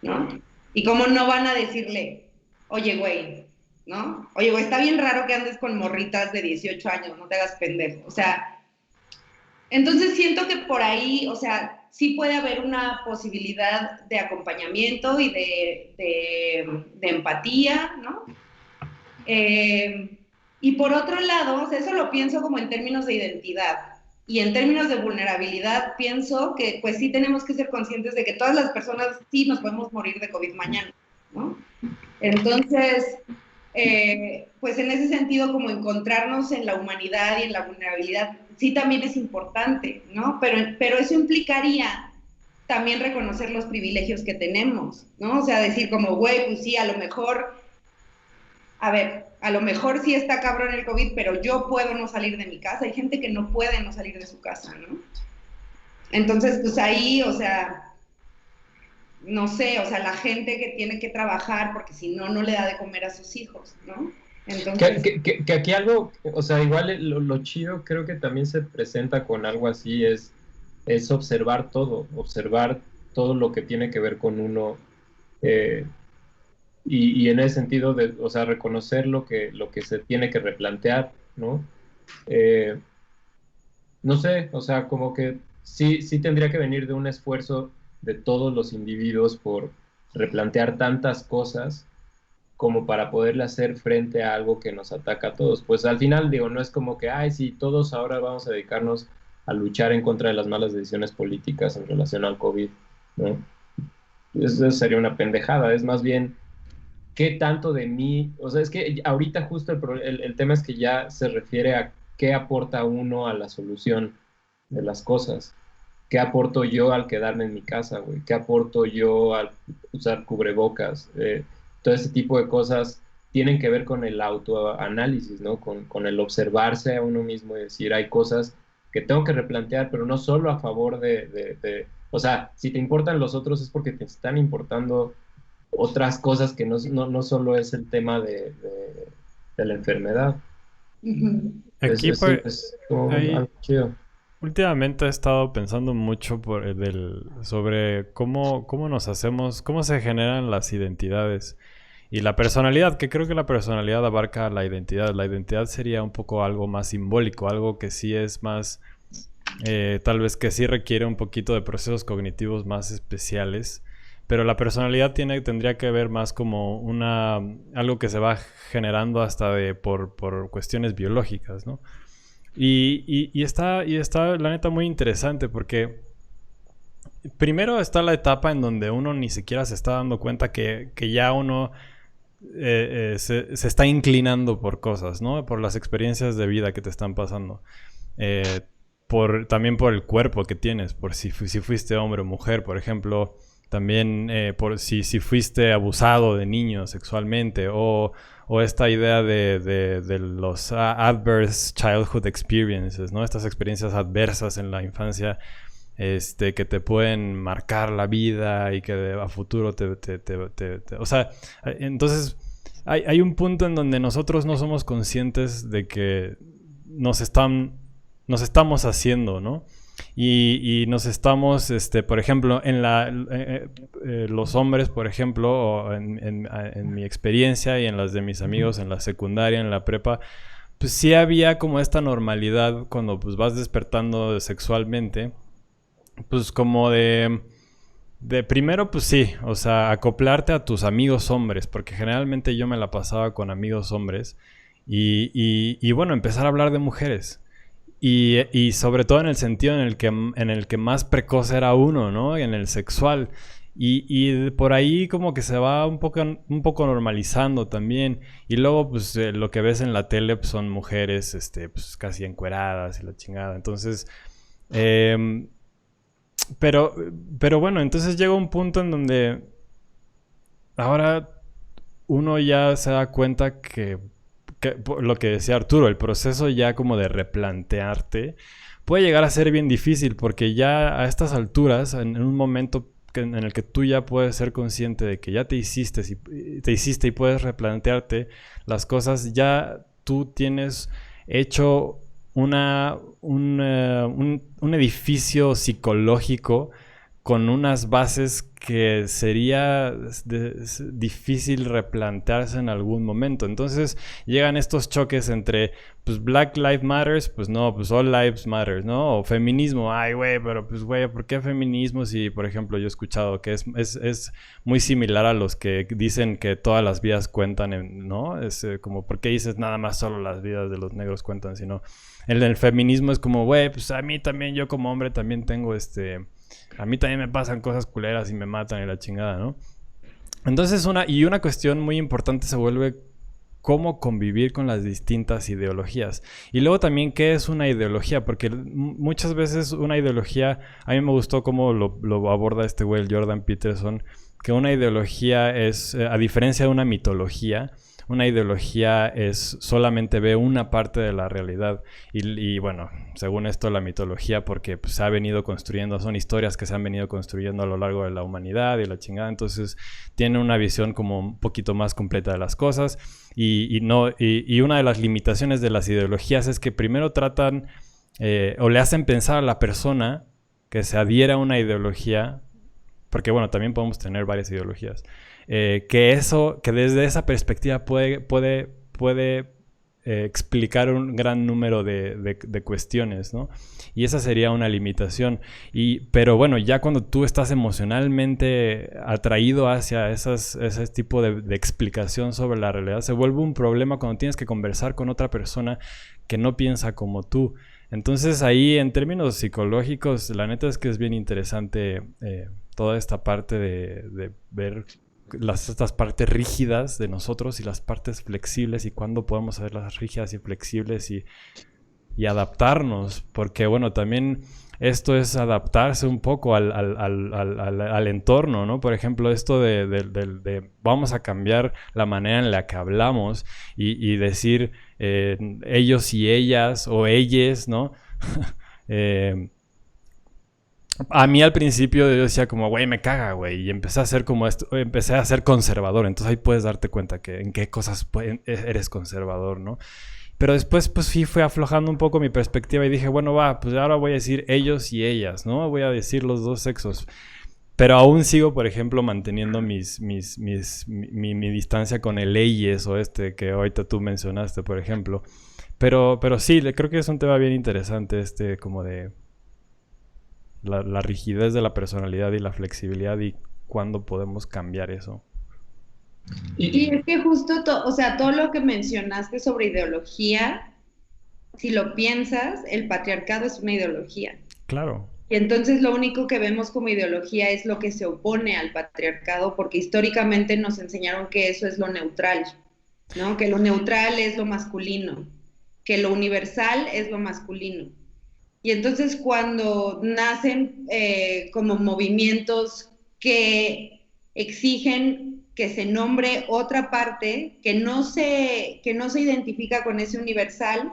¿No? Y cómo no van a decirle, oye, güey, ¿no? Oye, güey, está bien raro que andes con morritas de 18 años, no te hagas pendejo. O sea, entonces siento que por ahí, o sea, sí puede haber una posibilidad de acompañamiento y de empatía, ¿no? Y por otro lado, o sea, eso lo pienso como en términos de identidad. Y en términos de vulnerabilidad, pienso que pues sí tenemos que ser conscientes de que todas las personas sí nos podemos morir de COVID mañana, ¿no? Entonces, pues en ese sentido, como encontrarnos en la humanidad y en la vulnerabilidad, sí también es importante, ¿no? Pero eso implicaría también reconocer los privilegios que tenemos, ¿no? O sea, decir como, güey, pues sí, a lo mejor sí está cabrón el COVID, pero yo puedo no salir de mi casa. Hay gente que no puede no salir de su casa, ¿no? Entonces, pues ahí, o sea, no sé, o sea, la gente que tiene que trabajar porque si no, no le da de comer a sus hijos, ¿no? Entonces... Que aquí algo, o sea, igual lo chido creo que también se presenta con algo así, es observar todo lo que tiene que ver con uno, y en ese sentido, o sea, reconocer lo que se tiene que replantear, ¿no? No sé, o sea, como que sí tendría que venir de un esfuerzo de todos los individuos por replantear tantas cosas como para poderle hacer frente a algo que nos ataca a todos. Pues al final, digo, no es como que, ay, sí, todos ahora vamos a dedicarnos a luchar en contra de las malas decisiones políticas en relación al COVID, ¿no? Eso sería una pendejada, es más bien, ¿qué tanto de mí? O sea, es que ahorita justo el tema es que ya se refiere a qué aporta uno a la solución de las cosas. ¿Qué aporto yo al quedarme en mi casa, güey? ¿Qué aporto yo al usar cubrebocas? Todo ese tipo de cosas tienen que ver con el autoanálisis, ¿no? Con el observarse a uno mismo y decir, hay cosas que tengo que replantear, pero no solo a favor de... O sea, si te importan los otros es porque te están importando otras cosas que no solo es el tema de la enfermedad. Aquí Es como algo chido. Últimamente he estado pensando mucho sobre cómo cómo se generan las identidades y la personalidad, que creo que la personalidad abarca la identidad. La identidad sería un poco algo más simbólico, algo que sí es más, tal vez que sí requiere un poquito de procesos cognitivos más especiales, pero la personalidad tendría que ver más como algo que se va generando hasta por cuestiones biológicas, ¿no? Y está la neta muy interesante porque primero está la etapa en donde uno ni siquiera se está dando cuenta que ya uno se está inclinando por cosas, ¿no? Por las experiencias de vida que te están pasando. También por el cuerpo que tienes, por si fuiste hombre o mujer, por ejemplo. también por si fuiste abusado de niño sexualmente, o esta idea de los adverse childhood experiences, ¿no? Estas experiencias adversas en la infancia, que te pueden marcar la vida y que a futuro o sea, entonces hay un punto en donde nosotros no somos conscientes de que nos estamos haciendo, ¿no? Y nos estamos, por ejemplo, los hombres, por ejemplo, o en mi experiencia y en las de mis amigos en la secundaria, en la prepa, pues sí había como esta normalidad cuando pues vas despertando sexualmente, pues como de primero, pues sí, o sea, acoplarte a tus amigos hombres, porque generalmente yo me la pasaba con amigos hombres y bueno, empezar a hablar de mujeres. Y sobre todo en el sentido en el que más precoz era uno, ¿no? En el sexual. Y por ahí como que se va un poco normalizando también. Y luego, pues, lo que ves en la tele pues, son mujeres, pues, casi encueradas y la chingada. Entonces, pero bueno, entonces llega un punto en donde ahora uno ya se da cuenta que lo que decía Arturo, el proceso ya como de replantearte puede llegar a ser bien difícil, porque ya a estas alturas, en un momento en el que tú ya puedes ser consciente de que ya te hiciste y puedes replantearte las cosas, ya tú tienes hecho un edificio psicológico con unas bases que sería difícil replantearse en algún momento. Entonces llegan estos choques entre, pues, Black Lives Matters, pues no, pues All Lives Matters, ¿no? O feminismo, ay, güey, pero pues, güey, ¿por qué feminismo? Si, por ejemplo, yo he escuchado que es muy similar a los que dicen que todas las vidas cuentan, ¿no? Es como, ¿por qué dices nada más solo las vidas de los negros cuentan? Sino, el feminismo es como, güey, pues a mí también, yo como hombre también tengo a mí también me pasan cosas culeras y me matan y la chingada, ¿no? Entonces una cuestión muy importante se vuelve cómo convivir con las distintas ideologías. Y luego también qué es una ideología, porque muchas veces una ideología, a mí me gustó cómo lo aborda este güey, Jordan Peterson, que una ideología es, a diferencia de una mitología, una ideología es solamente ve una parte de la realidad y bueno, según esto la mitología, porque pues, se ha venido construyendo, son historias que se han venido construyendo a lo largo de la humanidad y la chingada, entonces tiene una visión como un poquito más completa de las cosas y una de las limitaciones de las ideologías es que primero tratan o le hacen pensar a la persona que se adhiera a una ideología, porque bueno, también podemos tener varias ideologías, que desde esa perspectiva puede explicar un gran número de cuestiones, ¿no? Y esa sería una limitación. Pero bueno, ya cuando tú estás emocionalmente atraído hacia ese tipo de explicación sobre la realidad, se vuelve un problema cuando tienes que conversar con otra persona que no piensa como tú. Entonces ahí, en términos psicológicos, la neta es que es bien interesante toda esta parte de ver estas partes rígidas de nosotros y las partes flexibles y cuándo podemos hacer las rígidas y flexibles y adaptarnos, porque bueno, también esto es adaptarse un poco al entorno, ¿no? Por ejemplo, esto de vamos a cambiar la manera en la que hablamos y decir ellos y ellas o ellas, ¿no? A mí al principio yo decía como, güey, me caga, güey. Y empecé a hacer como esto, empecé a ser conservador. Entonces ahí puedes darte cuenta que en qué cosas eres conservador, ¿no? Pero después pues sí fui aflojando un poco mi perspectiva y dije, bueno, va, pues ahora voy a decir ellos y ellas, ¿no? Voy a decir los dos sexos. Pero aún sigo, por ejemplo, manteniendo mi distancia con el ellos o que ahorita tú mencionaste, por ejemplo. Pero sí, creo que es un tema bien interesante como de la rigidez de la personalidad y la flexibilidad y cuándo podemos cambiar eso. Y es que justo, o sea, todo lo que mencionaste sobre ideología, si lo piensas, el patriarcado es una ideología. Claro. Y entonces lo único que vemos como ideología es lo que se opone al patriarcado, porque históricamente nos enseñaron que eso es lo neutral, ¿no? Que lo neutral es lo masculino, que lo universal es lo masculino. Y entonces cuando nacen como movimientos que exigen que se nombre otra parte que no se identifica con ese universal,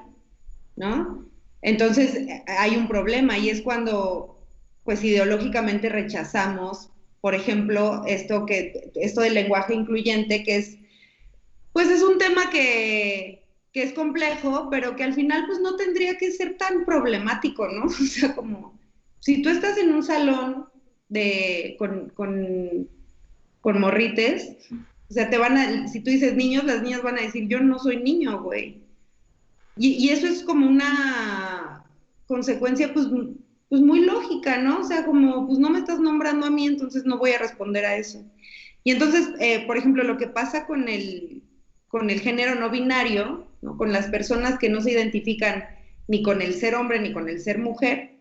¿no? Entonces hay un problema y es cuando pues ideológicamente rechazamos, por ejemplo, esto del lenguaje incluyente, que es pues es un tema que es complejo, pero que al final pues no tendría que ser tan problemático, ¿no? O sea, como si tú estás en un salón con morrites, o sea, si tú dices niños, las niñas van a decir, yo no soy niño, güey. Y eso es como una consecuencia, pues muy lógica, ¿no? O sea, como, pues no me estás nombrando a mí, entonces no voy a responder a eso. Y entonces, por ejemplo, lo que pasa con el género no binario, ¿no? Con las personas que no se identifican ni con el ser hombre ni con el ser mujer,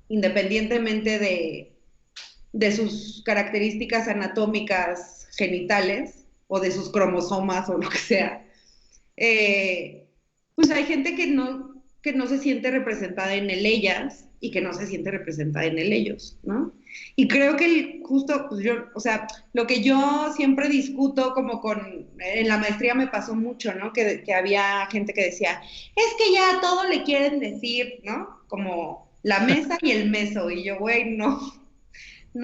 independientemente de sus características anatómicas genitales o de sus cromosomas o lo que sea, pues hay gente que no se siente representada en el ellas y que no se siente representada en el ellos, ¿no? Y creo que justo, pues yo, o sea, lo que yo siempre discuto en la maestría me pasó mucho, ¿no? Que había gente que decía, es que ya todo le quieren decir, ¿no? Como la mesa y el meso, y yo, güey, no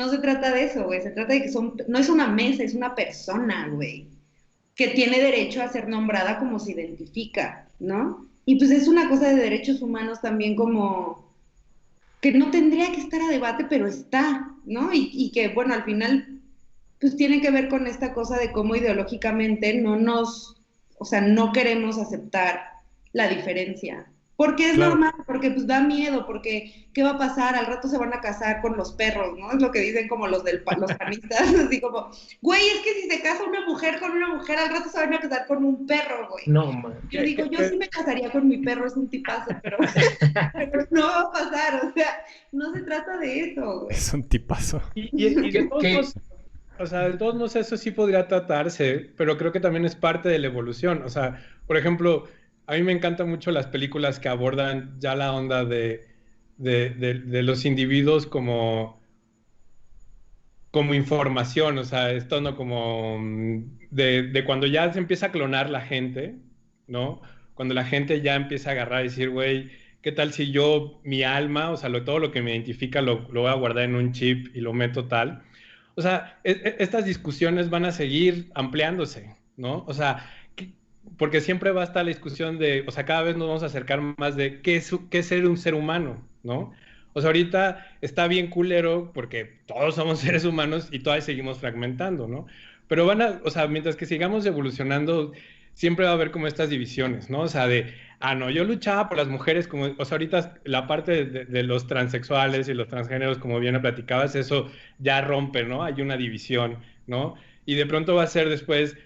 se trata de eso, güey, se trata de que no es una mesa, es una persona, güey, que tiene derecho a ser nombrada como se identifica, ¿no? Y pues es una cosa de derechos humanos también como que no tendría que estar a debate, pero está, ¿no? Y que, bueno, al final, pues tiene que ver con esta cosa de cómo ideológicamente o sea, no queremos aceptar la diferencia. Porque es Claro. normal, porque pues da miedo, porque ¿qué va a pasar? Al rato se van a casar con los perros, ¿no? Es lo que dicen como los panistas, así como, güey, es que si se casa una mujer con una mujer, al rato se van a casar con un perro, güey. No, man. Yo digo, yo sí me casaría con mi perro, es un tipazo, pero no va a pasar, o sea, no se trata de eso, güey. Es un tipazo. Y de todos modos, o sea, de todos modos eso sí podría tratarse, pero creo que también es parte de la evolución. O sea, por ejemplo, a mí me encantan mucho las películas que abordan ya la onda de los individuos como información, o sea, esto no como de cuando ya se empieza a clonar la gente, ¿no? Cuando la gente ya empieza a agarrar y decir, güey, ¿qué tal si yo, mi alma, o sea, todo lo que me identifica lo voy a guardar en un chip y lo meto tal? O sea, estas discusiones van a seguir ampliándose, ¿no? O sea, porque siempre va a estar la discusión de, o sea, cada vez nos vamos a acercar más de qué es ser un ser humano, ¿no? O sea, ahorita está bien culero porque todos somos seres humanos y todavía seguimos fragmentando, ¿no? Pero o sea, mientras que sigamos evolucionando, siempre va a haber como estas divisiones, ¿no? O sea, no, yo luchaba por las mujeres, como, o sea, ahorita la parte de los transexuales y los transgéneros, como bien lo platicabas, eso ya rompe, ¿no? Hay una división, ¿no? Y de pronto va a ser después,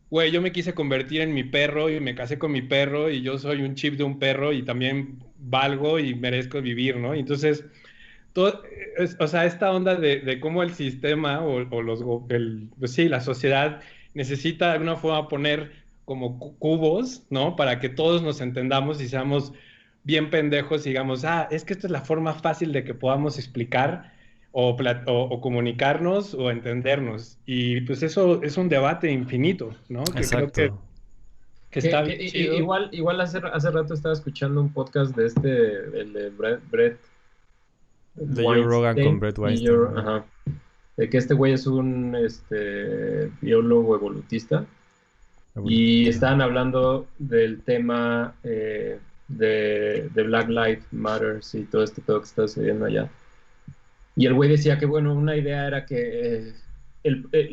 güey, yo me quise convertir en mi perro y me casé con mi perro y yo soy un chip de un perro y también valgo y merezco vivir, ¿no? Y entonces, o sea, esta onda de cómo el sistema pues sí, la sociedad necesita de alguna forma poner como cubos, ¿no? Para que todos nos entendamos y seamos bien pendejos y digamos, es que esta es la forma fácil de que podamos explicar o comunicarnos o entendernos. Y pues eso es un debate infinito, ¿no? Que creo Exacto. que está bien chido. Igual hace rato estaba escuchando un podcast el de Brett De Joe Rogan con Brett Weinstein. Ajá, de que este güey es un biólogo evolutista y estaban hablando del tema de Black Lives Matter y todo este pedo que está sucediendo allá. Y el güey decía que, bueno, una idea era que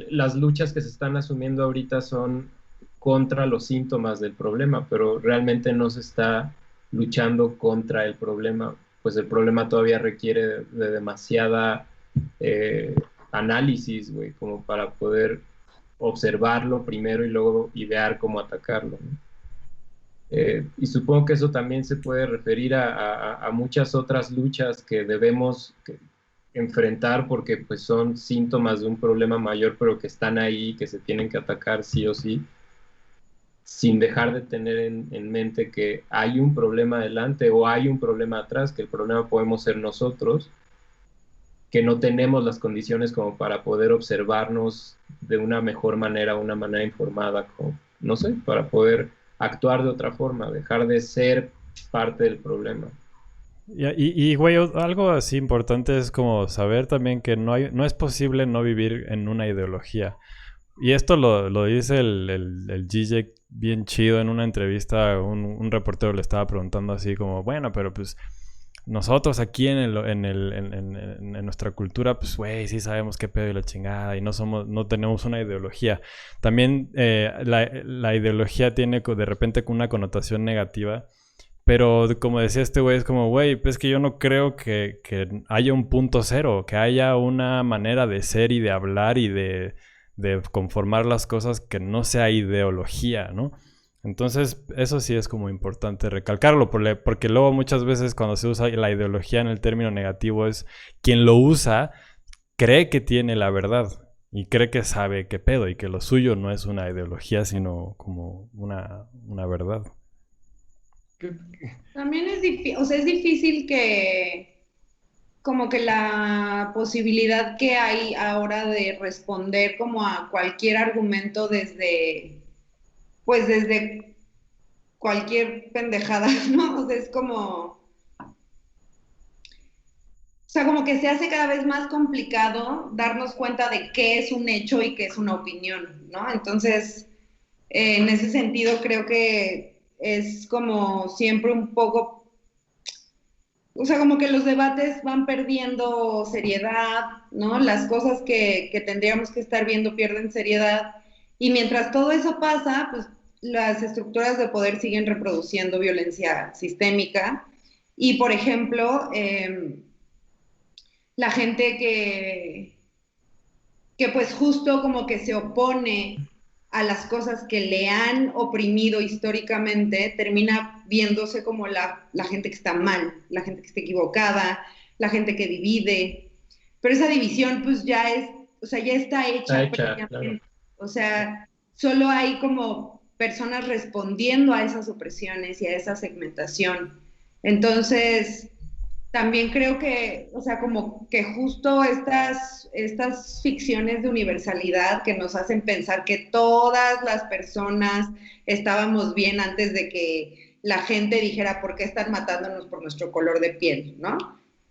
las luchas que se están asumiendo ahorita son contra los síntomas del problema, pero realmente no se está luchando contra el problema, pues el problema todavía requiere de demasiada análisis, güey, como para poder observarlo primero y luego idear cómo atacarlo, ¿no? Y supongo que eso también se puede referir a muchas otras luchas que debemos enfrentar porque pues son síntomas de un problema mayor, pero que están ahí, que se tienen que atacar sí o sí, sin dejar de tener en mente que hay un problema adelante o hay un problema atrás, que el problema podemos ser nosotros, que no tenemos las condiciones como para poder observarnos de una mejor manera, una manera informada, como, no sé, para poder actuar de otra forma, dejar de ser parte del problema. Güey, algo así importante es como saber también que no es posible no vivir en una ideología. Y esto lo dice el GJ bien chido en una entrevista. Un reportero le estaba preguntando así como, bueno, pero pues nosotros aquí en nuestra cultura, pues güey, sí sabemos qué pedo y la chingada y no tenemos una ideología. También la ideología tiene de repente una connotación negativa. Pero como decía este güey, es como, güey, pues que yo no creo que haya un punto cero, que haya una manera de ser y de hablar y de conformar las cosas que no sea ideología, ¿no? Entonces, eso sí es como importante recalcarlo, porque luego muchas veces cuando se usa la ideología en el término negativo es quien lo usa cree que tiene la verdad y cree que sabe qué pedo y que lo suyo no es una ideología, sino como una verdad. También es difícil, o sea, es difícil que, como que la posibilidad que hay ahora de responder como a cualquier argumento pues desde cualquier pendejada, ¿no? O sea, es como, o sea, como que se hace cada vez más complicado darnos cuenta de qué es un hecho y qué es una opinión, ¿no? Entonces, en ese sentido creo que es como siempre un poco, o sea, como que los debates van perdiendo seriedad, ¿no? Las cosas que tendríamos que estar viendo pierden seriedad. Y mientras todo eso pasa, pues las estructuras de poder siguen reproduciendo violencia sistémica. Y, por ejemplo, la gente que pues justo como que se opone a las cosas que le han oprimido históricamente, termina viéndose como la gente que está mal, la gente que está equivocada, la gente que divide. Pero esa división pues ya es, o sea, ya está hecha Claro. previamente. O sea, solo hay como personas respondiendo a esas opresiones y a esa segmentación. Entonces, también creo que, o sea, como que justo estas ficciones de universalidad que nos hacen pensar que todas las personas estábamos bien antes de que la gente dijera por qué están matándonos por nuestro color de piel, ¿no?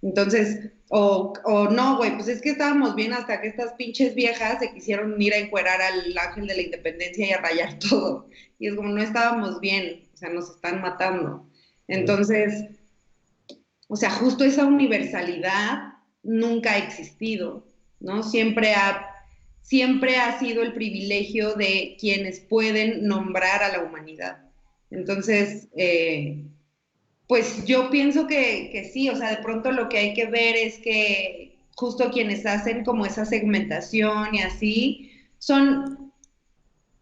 Entonces, o no, güey, pues es que estábamos bien hasta que estas pinches viejas se quisieron ir a encuerar al ángel de la independencia y a rayar todo. Y es como, no estábamos bien, o sea, nos están matando. Entonces, o sea, justo esa universalidad nunca ha existido, ¿no? Siempre ha sido el privilegio de quienes pueden nombrar a la humanidad. Entonces, pues yo pienso que sí, o sea, de pronto lo que hay que ver es que justo quienes hacen como esa segmentación y así, son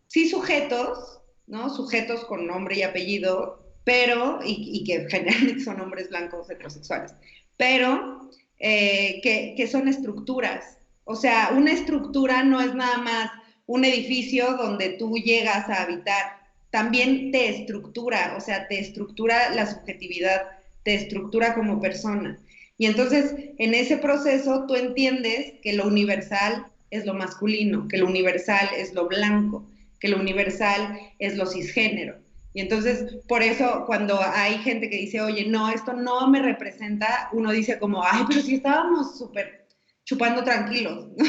sí sujetos, ¿no? Sujetos con nombre y apellido, pero, y que generalmente son hombres blancos heterosexuales, pero que son estructuras. O sea, una estructura no es nada más un edificio donde tú llegas a habitar, también te estructura, o sea, te estructura la subjetividad, te estructura como persona. Y entonces, en ese proceso, tú entiendes que lo universal es lo masculino, que lo universal es lo blanco, que lo universal es lo cisgénero. Y entonces, por eso, cuando hay gente que dice, oye, no, esto no me representa, uno dice como, ay, pero si estábamos súper chupando tranquilos, ¿no?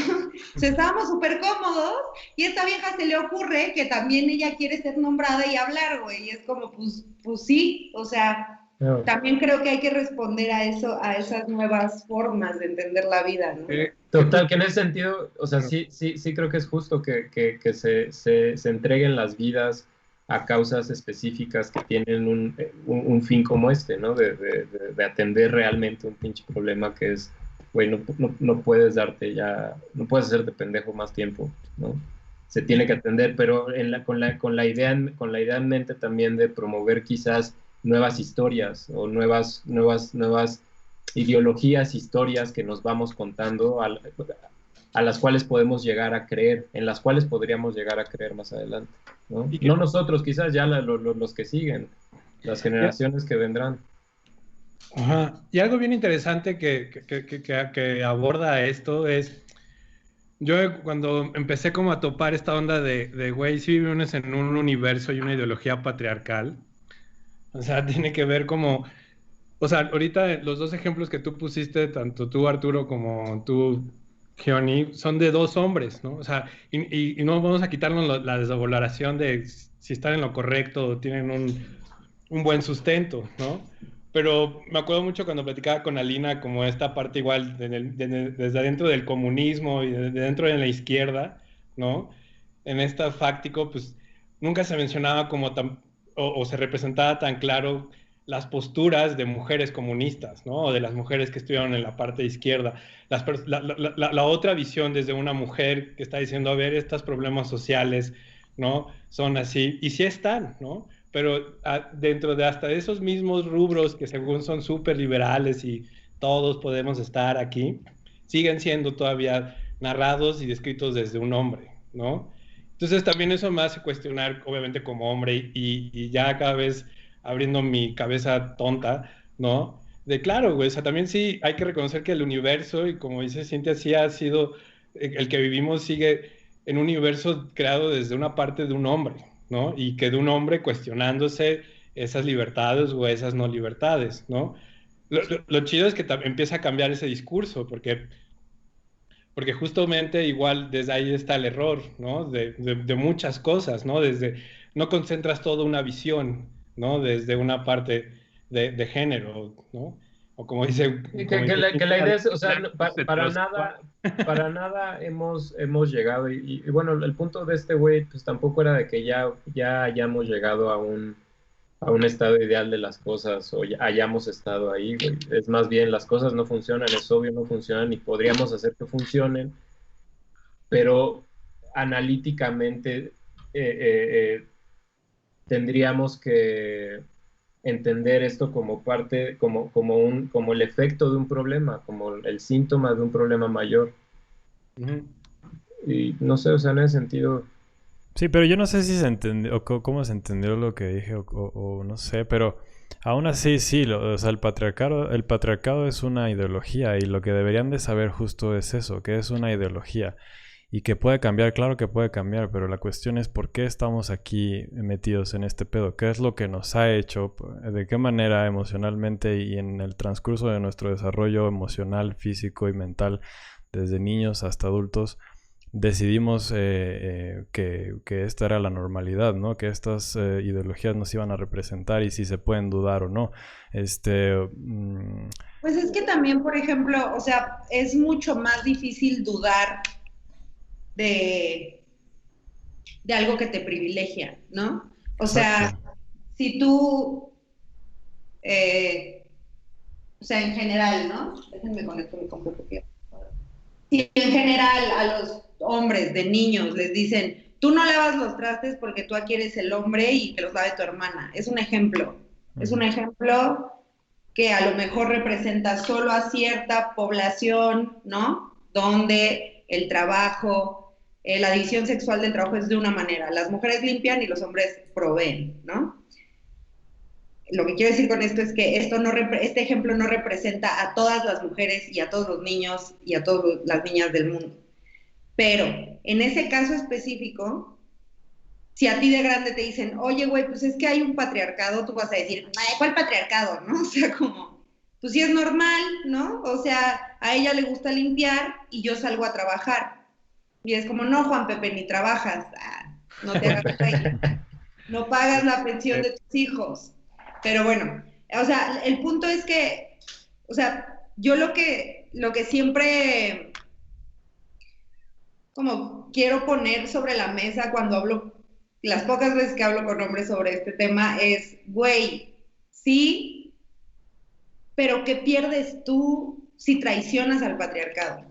O sea, estábamos súper cómodos y a esta vieja se le ocurre que también ella quiere ser nombrada y hablar, güey. Y es como, pues sí, o sea, también creo que hay que responder a eso, a esas nuevas formas de entender la vida, ¿no? Total, que en ese sentido, o sea, sí creo que es justo que se entreguen las vidas a causas específicas que tienen un fin como este, ¿no? De atender realmente un pinche problema que es, güey, no puedes no puedes hacerte pendejo más tiempo, ¿no? Se tiene que atender, pero con la idea en mente también de promover quizás nuevas historias o nuevas ideologías, historias que nos vamos contando a las cuales podemos llegar a creer, en las cuales podríamos llegar a creer más adelante, ¿no? No nosotros, quizás ya los que siguen, las generaciones que vendrán. Ajá. Y algo bien interesante que aborda esto es, yo cuando empecé como a topar esta onda güey, sí vivimos en un universo y una ideología patriarcal, o sea, tiene que ver como, o sea, ahorita los dos ejemplos que tú pusiste, tanto tú, Arturo, como tú, Gioni, son de dos hombres, ¿no? O sea, y no vamos a quitarnos la desvaloración de si están en lo correcto o tienen un buen sustento, ¿no? Pero me acuerdo mucho cuando platicaba con Alina como esta parte igual desde adentro del comunismo y de dentro de la izquierda, ¿no? En esta fáctico, pues nunca se mencionaba como o se representaba tan claro las posturas de mujeres comunistas, ¿no? O de las mujeres que estuvieron en la parte izquierda. La otra visión desde una mujer que está diciendo, a ver, estos problemas sociales, ¿no? Son así, y sí están, ¿no? Pero dentro de hasta esos mismos rubros que según son súper liberales y todos podemos estar aquí, siguen siendo todavía narrados y descritos desde un hombre, ¿no? Entonces también eso me hace cuestionar, obviamente como hombre, y ya cada vez abriendo mi cabeza tonta, ¿no? De claro, güey, o sea, también sí hay que reconocer que el universo, y como dice Cintia, sí ha sido, el que vivimos sigue en un universo creado desde una parte de un hombre, ¿no? Y que de un hombre cuestionándose esas libertades o esas no libertades, ¿no? Lo chido es que empieza a cambiar ese discurso, porque justamente igual desde ahí está el error, ¿no? De muchas cosas, ¿no? Desde, no concentras toda una visión, ¿no? Desde una parte de género, ¿no? O como dice... Y Como que la idea es, o sea, heterosexual. para nada hemos llegado. Y bueno, el punto de este güey, pues tampoco era de que ya hayamos llegado a un estado ideal de las cosas o ya hayamos estado ahí, güey. Es más bien, las cosas no funcionan, es obvio, no funcionan y podríamos hacer que funcionen, pero analíticamente tendríamos que entender esto como parte, como el efecto de un problema, como el síntoma de un problema mayor. Ujú. Y no sé, o sea, en ese sentido, Sí, pero yo no sé si se entendió, o cómo se entendió lo que dije, o no sé, pero aún así sí, o sea, el patriarcado es una ideología y lo que deberían de saber justo es eso, que es una ideología y que puede cambiar, claro que puede cambiar, pero la cuestión es por qué estamos aquí metidos en este pedo, qué es lo que nos ha hecho, de qué manera emocionalmente y en el transcurso de nuestro desarrollo emocional, físico y mental, desde niños hasta adultos decidimos que esta era la normalidad, ¿no? Que estas ideologías nos iban a representar y si se pueden dudar o no. Pues es que también, por ejemplo, o sea, es mucho más difícil dudar de, de algo que te privilegia, ¿no? O sea, Exacto. si tú, o sea, en general, ¿no? Déjenme conectar mi computadora. Si en general a los hombres de niños les dicen, tú no lavas los trastes porque tú aquí eres el hombre y que los lave tu hermana, es un ejemplo. Es un Ujú. ejemplo que a lo mejor representa solo a cierta población, ¿no? Donde el trabajo, la división sexual del trabajo es de una manera. Las mujeres limpian y los hombres proveen, ¿no? Lo que quiero decir con esto es que este ejemplo no representa a todas las mujeres y a todos los niños y a todas las niñas del mundo. Pero en ese caso específico, si a ti de grande te dicen, oye, güey, pues es que hay un patriarcado, tú vas a decir, ay, ¿cuál patriarcado? ¿No? O sea, como, pues sí es normal, ¿no? O sea, a ella le gusta limpiar y yo salgo a trabajar. Y es como, no, Juan Pepe, ni trabajas. No te hagas güey. No pagas la pensión de tus hijos. Pero bueno, o sea, el punto es que, o sea, yo lo que siempre como quiero poner sobre la mesa cuando hablo, las pocas veces que hablo con hombres sobre este tema es, güey, sí, pero ¿qué pierdes tú si traicionas al patriarcado?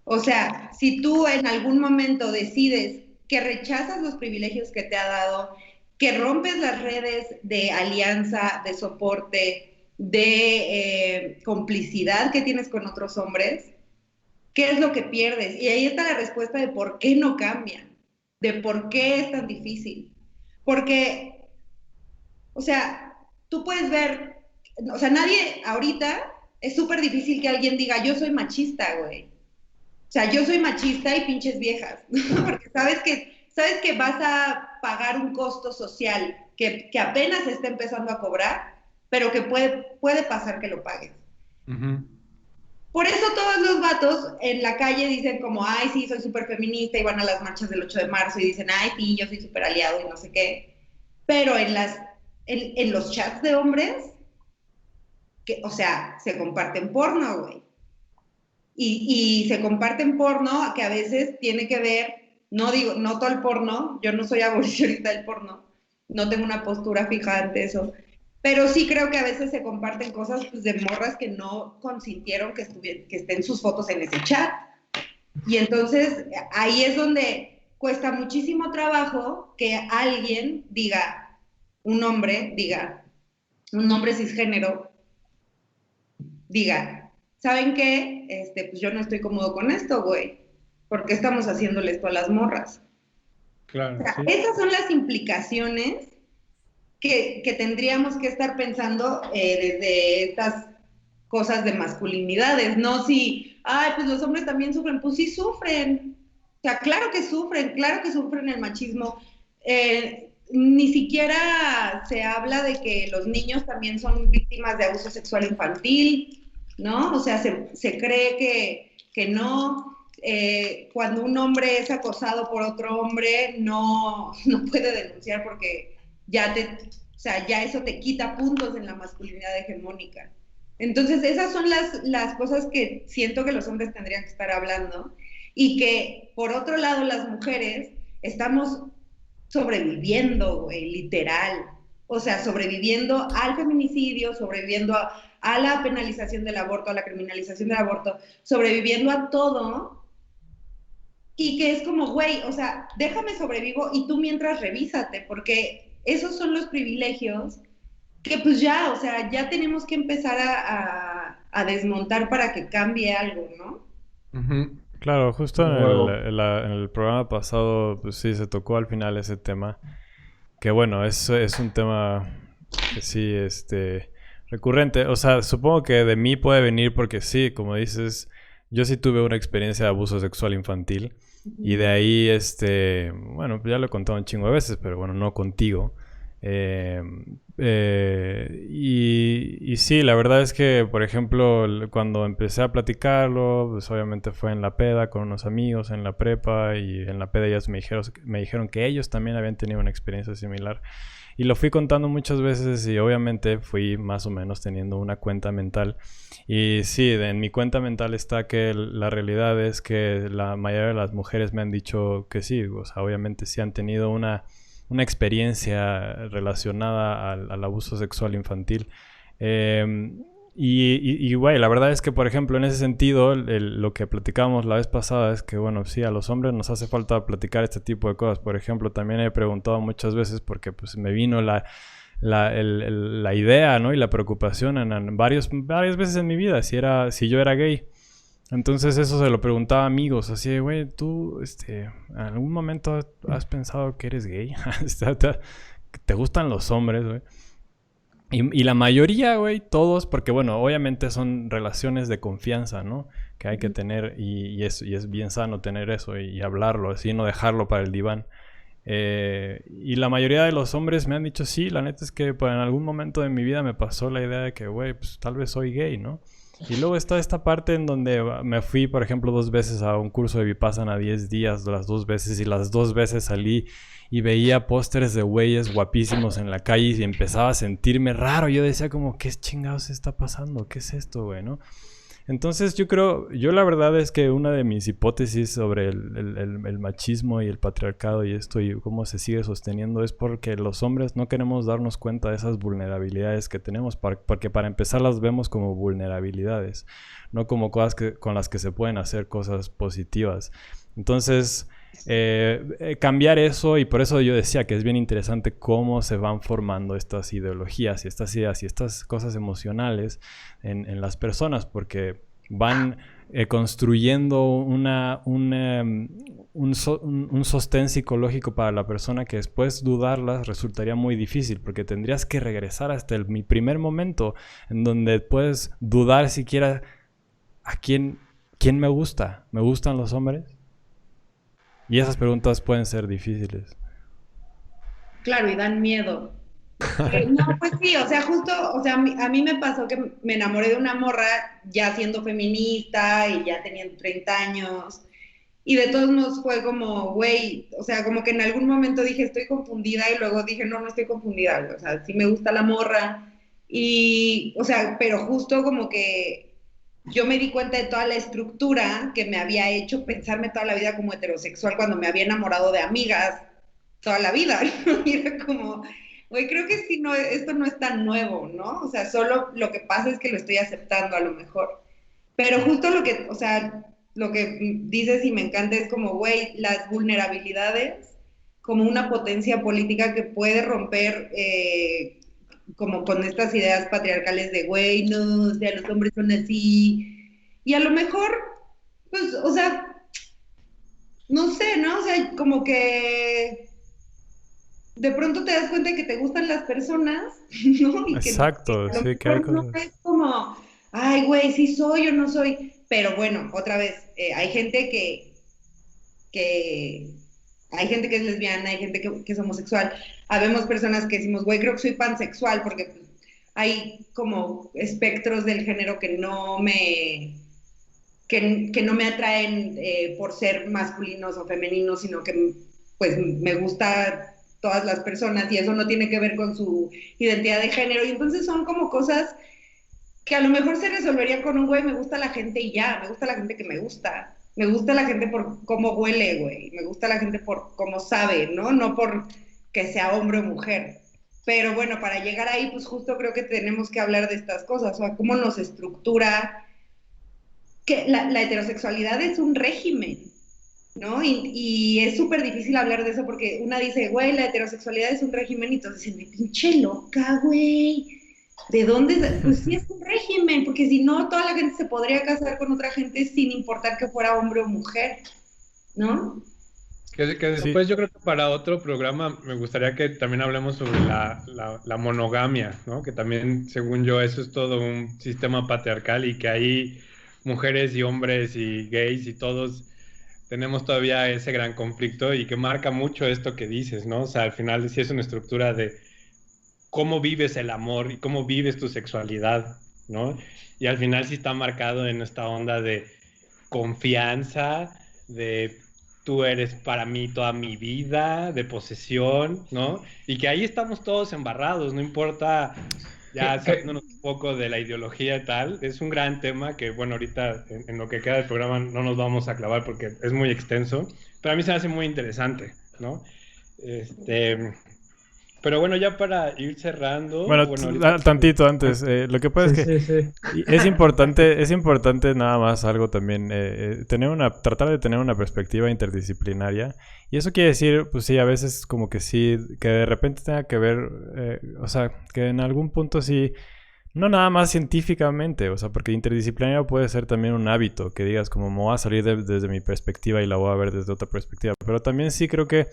O sea, si tú en algún momento decides que rechazas los privilegios que te ha dado, que rompes las redes de alianza, de soporte, de complicidad que tienes con otros hombres, ¿qué es lo que pierdes? Y ahí está la respuesta de por qué no cambian, de por qué es tan difícil. Porque, o sea, tú puedes ver o sea, nadie ahorita, es súper difícil que alguien diga, yo soy machista, güey. O sea, yo soy machista y pinches viejas, ¿no? Porque sabes que vas a pagar un costo social que apenas está empezando a cobrar, pero que puede pasar que lo pagues. Ujú. Por eso todos los vatos en la calle dicen como, ay, sí, soy súper feminista, y van a las marchas del 8 de marzo y dicen, ay, sí, yo soy súper aliado y no sé qué. Pero en los chats de hombres, o sea, se comparten porno, güey. Y se comparten porno que a veces tiene que ver, no todo el porno, yo no soy abolicionista del porno, no tengo una postura fija ante eso, pero sí creo que a veces se comparten cosas pues, de morras que no consintieron que estén sus fotos en ese chat. Y entonces ahí es donde cuesta muchísimo trabajo que alguien diga, un hombre cisgénero, diga, ¿saben qué? Pues yo no estoy cómodo con esto, güey. ¿Por qué estamos haciéndole esto a las morras? Claro, O sea, sí. esas son las implicaciones que tendríamos que estar pensando desde estas cosas de masculinidades, no si, ay, pues los hombres también sufren, pues sí sufren. O sea, claro que sufren el machismo. Ni siquiera se habla de que los niños también son víctimas de abuso sexual infantil, ¿no? O sea, se cree que no. Cuando un hombre es acosado por otro hombre, no puede denunciar porque o sea, ya eso te quita puntos en la masculinidad hegemónica. Entonces, esas son las cosas que siento que los hombres tendrían que estar hablando y que, por otro lado, las mujeres estamos sobreviviendo, güey, literal. O sea, sobreviviendo al feminicidio, sobreviviendo a la penalización del aborto, a la criminalización del aborto, sobreviviendo a todo. Y que es como, güey, o sea, déjame sobrevivo y tú mientras revísate, porque esos son los privilegios que pues ya, o sea, ya tenemos que empezar a desmontar para que cambie algo, ¿no? Ujú. Claro, justo en Huevo. en el programa pasado, pues sí, se tocó al final ese tema. Que bueno, es un tema que sí, recurrente. O sea, supongo que de mí puede venir porque sí, como dices, yo sí tuve una experiencia de abuso sexual infantil. Y de ahí, bueno, ya lo he contado un chingo de veces, pero bueno, no contigo. Eh, y sí, la verdad es que, por ejemplo, cuando empecé a platicarlo, pues obviamente fue en la peda con unos amigos en la prepa y en la peda ellos me dijeron que ellos también habían tenido una experiencia similar. Y lo fui contando muchas veces y obviamente fui más o menos teniendo una cuenta mental. Y sí, en mi cuenta mental está que la realidad es que la mayoría de las mujeres me han dicho que sí, o sea, obviamente sí han tenido una experiencia relacionada al abuso sexual infantil. Güey, la verdad es que, por ejemplo, en ese sentido, lo que platicábamos la vez pasada es que, bueno, sí, a los hombres nos hace falta platicar este tipo de cosas. Por ejemplo, también he preguntado muchas veces porque pues me vino la idea, ¿no? Y la preocupación en varias veces en mi vida, si yo era gay. Entonces eso se lo preguntaba a amigos, así de, güey, tú, ¿en algún momento has pensado que eres gay? ¿Te gustan los hombres, güey? Y la mayoría, güey, todos, porque bueno, obviamente son relaciones de confianza, ¿no? Que hay que tener y es bien sano tener eso y hablarlo, así no dejarlo para el diván. Y la mayoría de los hombres me han dicho, sí, la neta es que pues, en algún momento de mi vida me pasó la idea de que, güey, pues tal vez soy gay, ¿no? Y luego está esta parte en donde me fui, por ejemplo, 2 veces a un curso de Vipassana 10 días, las 2 veces, y las 2 veces salí y veía pósteres de güeyes guapísimos en la calle y empezaba a sentirme raro. Yo decía como, ¿qué chingados está pasando? ¿Qué es esto, güey, no? Entonces yo la verdad es que una de mis hipótesis sobre el machismo y el patriarcado y esto y cómo se sigue sosteniendo es porque los hombres no queremos darnos cuenta de esas vulnerabilidades que tenemos, porque para empezar las vemos como vulnerabilidades, no como cosas con las que se pueden hacer cosas positivas. Entonces, cambiar eso, y por eso yo decía que es bien interesante cómo se van formando estas ideologías y estas ideas y estas cosas emocionales en las personas, porque van construyendo un sostén psicológico para la persona que después dudarlas resultaría muy difícil, porque tendrías que regresar hasta mi primer momento en donde puedes dudar siquiera a quién me gusta. ¿Me gustan los hombres? Y esas preguntas pueden ser difíciles. Claro, y dan miedo. No, pues sí, o sea, justo, o sea, a mí me pasó que me enamoré de una morra ya siendo feminista y ya teniendo 30 años. Y de todos modos fue como, güey, o sea, como que en algún momento dije, estoy confundida, y luego dije, no, no estoy confundida, güey, o sea, sí me gusta la morra. Y, o sea, pero justo como que yo me di cuenta de toda la estructura que me había hecho pensarme toda la vida como heterosexual cuando me había enamorado de amigas toda la vida, ¿no? Y era como, güey, creo que sí, no, esto no es tan nuevo, ¿no? O sea, solo lo que pasa es que lo estoy aceptando a lo mejor. Pero justo lo que, o sea, lo que dices y me encanta es como, güey, las vulnerabilidades como una potencia política que puede romper como con estas ideas patriarcales de, güey, no, o sea, los hombres son así. Y a lo mejor, pues, o sea, no sé, ¿no? O sea, como que de pronto te das cuenta de que te gustan las personas, ¿no? Y que Exacto, a lo sí, que hay mejor no cosas. es como, ay, güey, sí soy o no soy. Pero bueno, otra vez, hay gente que, hay gente que es lesbiana, hay gente que es homosexual. Habemos personas que decimos, güey, creo que soy pansexual, porque pues, hay como espectros del género que no me atraen por ser masculinos o femeninos, sino que pues me gusta todas las personas y eso no tiene que ver con su identidad de género. Y entonces son como cosas que a lo mejor se resolverían con un güey, me gusta la gente y ya, me gusta la gente que me gusta. Me gusta la gente por cómo huele, güey. Me gusta la gente por cómo sabe, ¿no? No por que sea hombre o mujer. Pero bueno, para llegar ahí, pues justo creo que tenemos que hablar de estas cosas, o sea, cómo nos estructura que la heterosexualidad es un régimen, ¿no? Y es súper difícil hablar de eso porque una dice, güey, la heterosexualidad es un régimen, y entonces dicen, pinche loca, güey. ¿De dónde? Pues sí es un régimen, porque si no, toda la gente se podría casar con otra gente sin importar que fuera hombre o mujer, ¿no? Que Sí, después yo creo que para otro programa me gustaría que también hablemos sobre la monogamia, ¿no? Que también, según yo, eso es todo un sistema patriarcal y que ahí mujeres y hombres y gays y todos tenemos todavía ese gran conflicto y que marca mucho esto que dices, ¿no? O sea, al final sí es una estructura de cómo vives el amor y cómo vives tu sexualidad, ¿no? Y al final sí está marcado en esta onda de confianza, de tú eres para mí toda mi vida, de posesión, ¿no? Y que ahí estamos todos embarrados, no importa, ya saliéndonos un poco de la ideología y tal, es un gran tema que, bueno, ahorita en lo que queda del programa no nos vamos a clavar porque es muy extenso, pero a mí se me hace muy interesante, ¿no? Pero bueno, ya para ir cerrando, bueno, bueno, ahorita... tantito antes. Lo que pasa Sí, es que sí, sí. es importante nada más algo también, tratar de tener una perspectiva interdisciplinaria. Y eso quiere decir, pues sí, a veces como que sí, que de repente tenga que ver, o sea, que en algún punto sí, no nada más científicamente, o sea, porque interdisciplinario puede ser también un hábito, que digas como me voy a salir desde mi perspectiva y la voy a ver desde otra perspectiva. Pero también sí creo que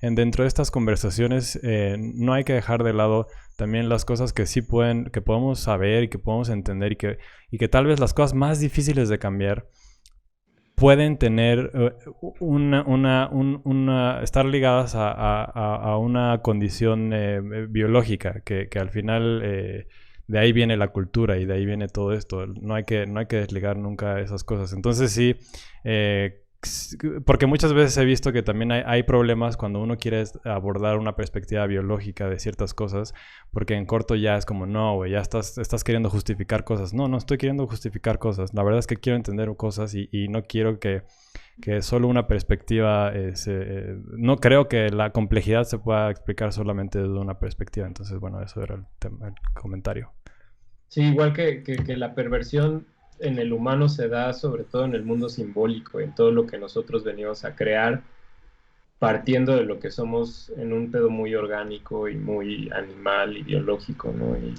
dentro de estas conversaciones no hay que dejar de lado también las cosas que sí que podemos saber y que podemos entender y que tal vez las cosas más difíciles de cambiar pueden tener estar ligadas a una condición biológica que al final de ahí viene la cultura y de ahí viene todo esto. No hay que desligar nunca esas cosas. Entonces sí, porque muchas veces he visto que también hay problemas cuando uno quiere abordar una perspectiva biológica de ciertas cosas, porque en corto ya es como, no, güey, ya estás queriendo justificar cosas. No, no estoy queriendo justificar cosas. La verdad es que quiero entender cosas y no quiero que solo una perspectiva no creo que la complejidad se pueda explicar solamente desde una perspectiva. Entonces, bueno, eso era el comentario. Sí, igual que la perversión en el humano se da sobre todo en el mundo simbólico, en todo lo que nosotros venimos a crear, partiendo de lo que somos en un pedo muy orgánico y muy animal y biológico, ¿no? Y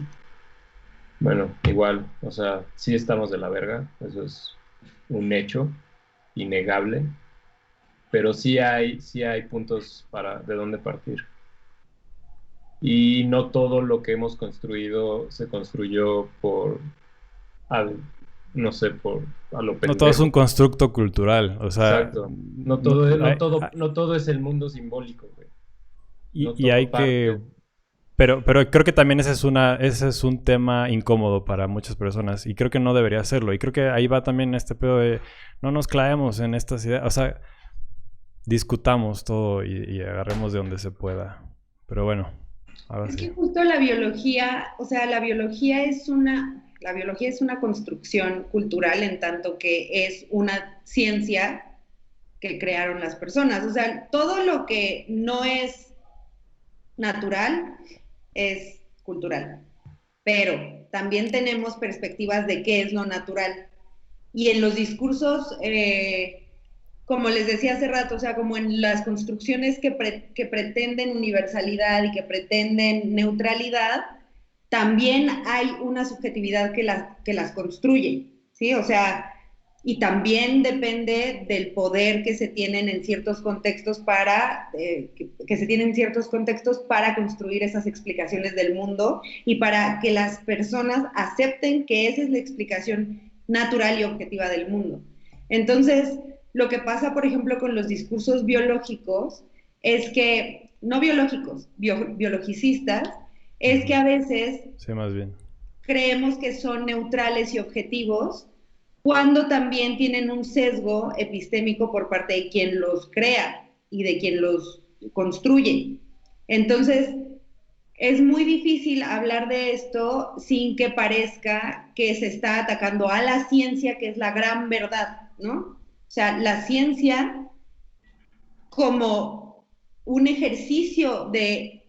bueno, igual, o sea, sí estamos de la verga, eso es un hecho innegable, pero sí hay puntos de dónde partir. Y no todo lo que hemos construido se construyó no sé, a lo No todo es un pendejo. constructo cultural, o sea, Exacto. No todo, no todo es el mundo simbólico, güey. No y hay todo que... parte. Pero creo que también ese es un tema incómodo para muchas personas y creo que no debería serlo. Y creo que ahí va también este pedo de no nos clavemos en estas ideas, o sea, discutamos todo y agarremos de donde se pueda. Pero bueno, ahora Es sí. que justo la biología, o sea, la biología es una construcción cultural en tanto que es una ciencia que crearon las personas. O sea, todo lo que no es natural es cultural, pero también tenemos perspectivas de qué es lo natural. Y en los discursos, como les decía hace rato, o sea, como en las construcciones que pretenden universalidad y que pretenden neutralidad, también hay una subjetividad que las construye, ¿sí? O sea, y también depende del poder que se tienen en ciertos contextos que se tienen ciertos contextos para construir esas explicaciones del mundo y para que las personas acepten que esa es la explicación natural y objetiva del mundo. Entonces, lo que pasa, por ejemplo, con los discursos biológicos es que, no biológicos, biologicistas, es que a veces Sí, más bien. creemos que son neutrales y objetivos cuando también tienen un sesgo epistémico por parte de quien los crea y de quien los construye. Entonces, es muy difícil hablar de esto sin que parezca que se está atacando a la ciencia, que es la gran verdad, ¿no? O sea, la ciencia como un ejercicio de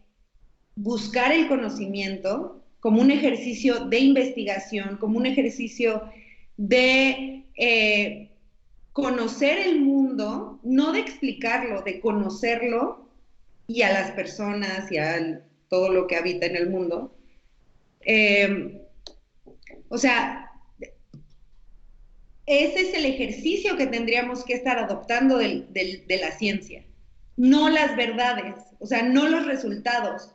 buscar el conocimiento, como un ejercicio de investigación, como un ejercicio de conocer el mundo, no de explicarlo, de conocerlo y a las personas y a todo lo que habita en el mundo. O sea, ese es el ejercicio que tendríamos que estar adoptando de la ciencia, no las verdades, o sea, no los resultados,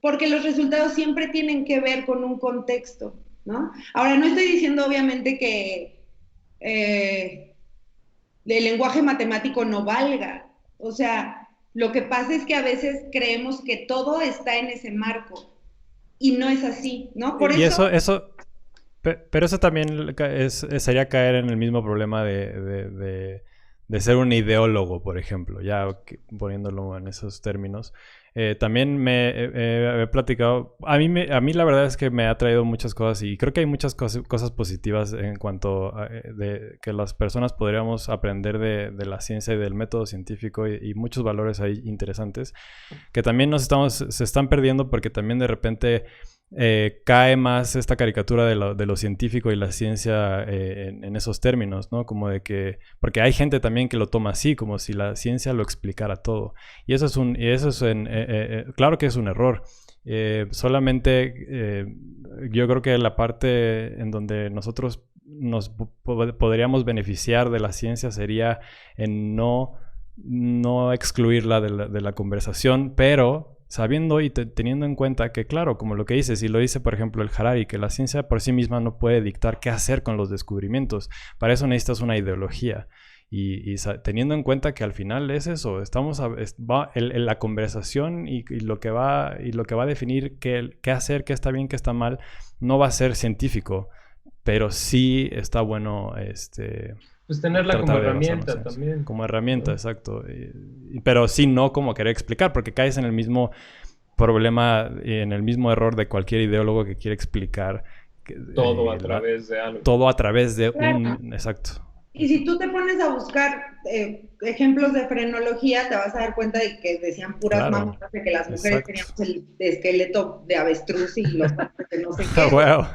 porque los resultados siempre tienen que ver con un contexto, ¿no? Ahora, no estoy diciendo obviamente que el lenguaje matemático no valga, o sea, lo que pasa es que a veces creemos que todo está en ese marco y no es así, ¿no? Por Y eso... pero eso también sería caer en el mismo problema de ser un ideólogo, por ejemplo, ya poniéndolo en esos términos. También he platicado, a mí la verdad es que me ha traído muchas cosas y creo que hay muchas cosas positivas en cuanto a de que las personas podríamos aprender de la ciencia y del método científico y muchos valores ahí interesantes que también se están perdiendo porque también de repente cae más esta caricatura de lo científico y la ciencia en esos términos, ¿no? Como de que... Porque hay gente también que lo toma así, como si la ciencia lo explicara todo. Y eso claro que es un error. Solamente yo creo que la parte en donde nosotros nos podríamos beneficiar de la ciencia sería en no excluirla de la conversación, pero sabiendo y teniendo en cuenta que, claro, como lo que dices, y lo dice, por ejemplo, el Harari, que la ciencia por sí misma no puede dictar qué hacer con los descubrimientos. Para eso necesitas una ideología. Y teniendo en cuenta que al final es eso, la conversación y lo que va a definir qué hacer, qué está bien, qué está mal, no va a ser científico, pero sí está bueno pues tenerla como herramienta también. Como herramienta, ¿no? Exacto. Pero sí, no como querer explicar, porque caes en el mismo problema y en el mismo error de cualquier ideólogo que quiere explicar. Todo a través de algo. Todo a través de claro. Exacto. Y si tú te pones a buscar ejemplos de frenología, te vas a dar cuenta de que decían puras mamadas de que las mujeres teníamos el esqueleto de avestruz y los hombres de no sé qué. Wow.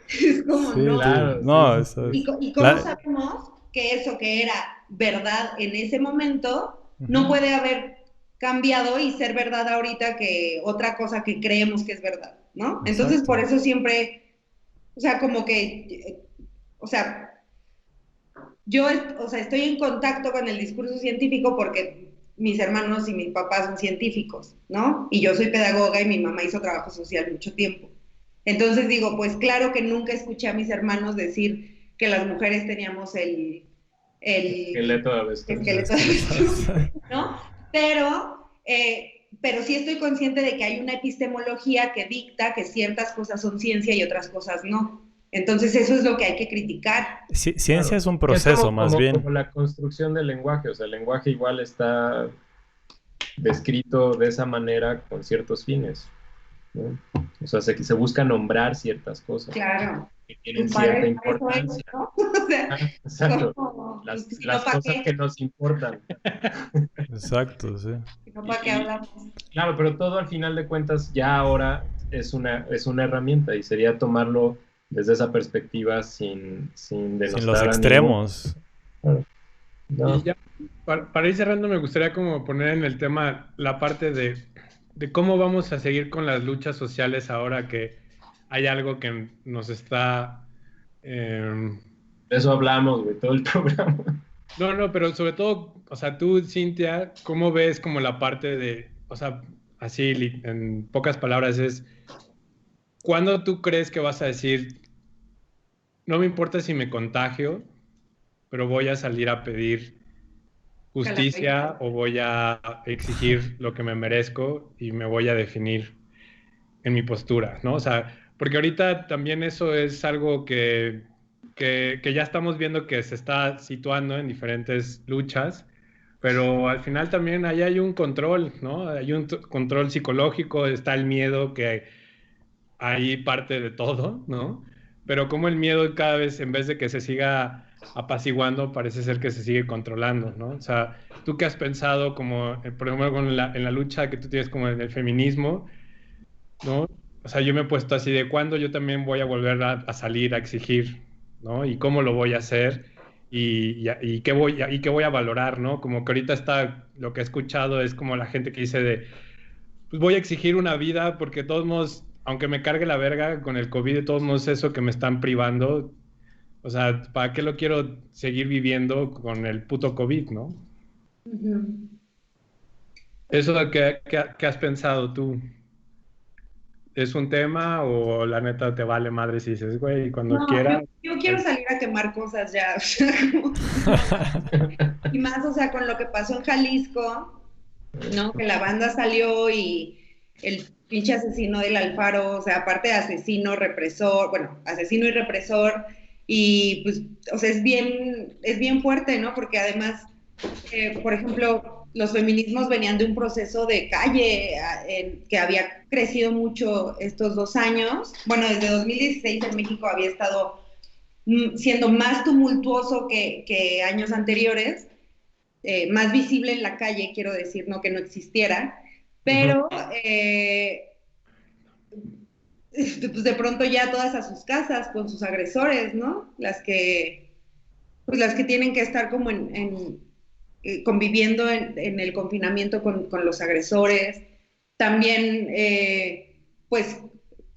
Es como, sí, no. Claro, no, eso es... ¿Y cómo sabemos que eso que era verdad en ese momento no puede haber cambiado y ser verdad ahorita que otra cosa que creemos que es verdad, ¿no? Exacto. Entonces, por eso siempre, o sea, como que, o sea, yo, o sea, estoy en contacto con el discurso científico porque mis hermanos y mis papás son científicos, ¿no? Y yo soy pedagoga y mi mamá hizo trabajo social mucho tiempo. Entonces digo, pues claro que nunca escuché a mis hermanos decir que las mujeres teníamos Esqueleto de avestruz. esqueleto de avestruz, ¿no? Pero sí estoy consciente de que hay una epistemología que dicta que ciertas cosas son ciencia y otras cosas no. Entonces eso es lo que hay que criticar. Ciencia Claro. es un proceso, más bien. Como la construcción del lenguaje, o sea, el lenguaje igual está descrito de esa manera con ciertos fines, ¿no? O sea, se busca nombrar ciertas cosas Claro. que tienen Pues para cierta eso es, importancia. ¿no? O sea, Ah, exacto. como, Las si no, ¿para cosas qué? que nos importan. Exacto, sí. Si no, ¿para qué hablamos? Claro, pero todo al final de cuentas ya ahora es una herramienta y sería tomarlo desde esa perspectiva sin denostar Sin los a extremos. ningún- No. Y ya, para ir cerrando, me gustaría como poner en el tema la parte de cómo vamos a seguir con las luchas sociales ahora que hay algo que nos está... De eso hablamos, güey, todo el programa. No, pero sobre todo, o sea, tú, Cintia, ¿cómo ves como la parte de, o sea, así en pocas palabras es, ¿cuándo tú crees que vas a decir, no me importa si me contagio, pero voy a salir a pedir justicia o voy a exigir lo que me merezco y me voy a definir en mi postura, ¿no? O sea, porque ahorita también eso es algo que ya estamos viendo que se está situando en diferentes luchas, pero al final también ahí hay un control, ¿no? Hay un control psicológico, está el miedo que ahí parte de todo, ¿no? Pero como el miedo cada vez, en vez de que se siga apaciguando, parece ser que se sigue controlando, ¿no? O sea, ¿tú qué has pensado como, por ejemplo, en la lucha que tú tienes como en el feminismo, ¿no? O sea, yo me he puesto así de cuándo yo también voy a volver a salir a exigir, ¿no? Y cómo lo voy a hacer y qué voy a valorar, ¿no? Como que ahorita está, lo que he escuchado es como la gente que dice de, pues voy a exigir una vida porque de todos modos, aunque me cargue la verga con el COVID, de todos modos eso que me están privando, o sea, ¿para qué lo quiero seguir viviendo con el puto COVID, ¿no? Uh-huh. ¿Eso qué has pensado tú? ¿Es un tema o la neta te vale madre si dices, güey, cuando No, quiera? yo quiero salir a quemar cosas ya, o sea, y más, o sea, con lo que pasó en Jalisco, ¿no? Que la banda salió y el pinche asesino del Alfaro, o sea, aparte de asesino, represor, bueno, asesino y represor, y pues, o sea, es bien fuerte, ¿no? Porque además, por ejemplo, los feminismos venían de un proceso de calle que había crecido mucho estos 2 años. Bueno, desde 2016 en México había estado siendo más tumultuoso que años anteriores, más visible en la calle, quiero decir, no que no existiera, pero pues de pronto ya todas a sus casas con sus agresores, ¿no? Las que tienen que estar como conviviendo en el confinamiento con los agresores. También, pues,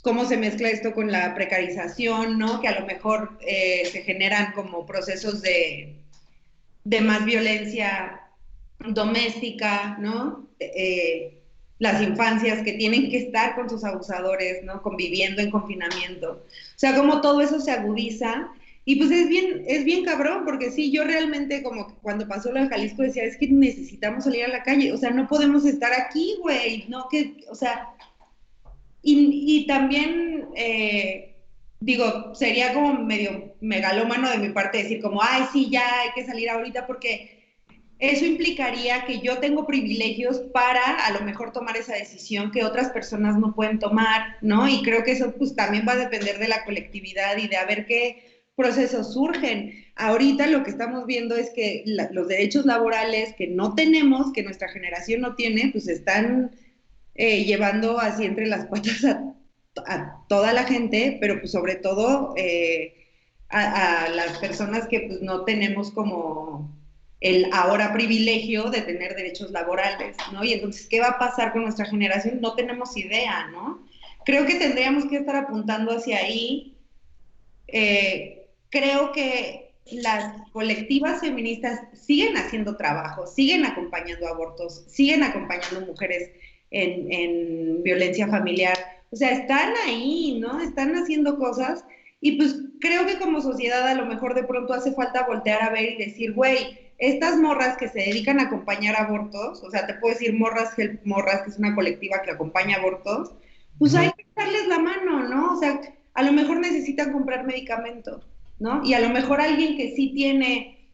cómo se mezcla esto con la precarización, ¿no? Que a lo mejor se generan como procesos de más violencia doméstica, ¿no? Las infancias que tienen que estar con sus abusadores, ¿no? Conviviendo en confinamiento. O sea, como todo eso se agudiza. Y pues es bien cabrón, porque sí, yo realmente como cuando pasó lo de Jalisco decía, es que necesitamos salir a la calle, o sea, no podemos estar aquí, güey, no que, o sea, y también, digo, sería como medio megalómano de mi parte decir como, ay, sí, ya hay que salir ahorita, porque eso implicaría que yo tengo privilegios para a lo mejor tomar esa decisión que otras personas no pueden tomar, ¿no? Y creo que eso pues también va a depender de la colectividad y de a ver qué procesos surgen. Ahorita lo que estamos viendo es que los derechos laborales que no tenemos, que nuestra generación no tiene, pues están llevando así entre las patas a toda la gente, pero pues sobre todo a las personas que pues no tenemos como el ahora privilegio de tener derechos laborales, ¿no? Y entonces, ¿qué va a pasar con nuestra generación? No tenemos idea, ¿no? Creo que tendríamos que estar apuntando hacia ahí. Creo que las colectivas feministas siguen haciendo trabajo, siguen acompañando abortos, siguen acompañando mujeres en violencia familiar. O sea, están ahí, ¿no? Están haciendo cosas y pues creo que como sociedad a lo mejor de pronto hace falta voltear a ver y decir, güey, estas morras que se dedican a acompañar abortos, o sea, te puedo decir Morras Help Morras, que es una colectiva que acompaña abortos, pues hay que darles la mano, ¿no? O sea, a lo mejor necesitan comprar medicamento, ¿no? Y a lo mejor alguien que sí tiene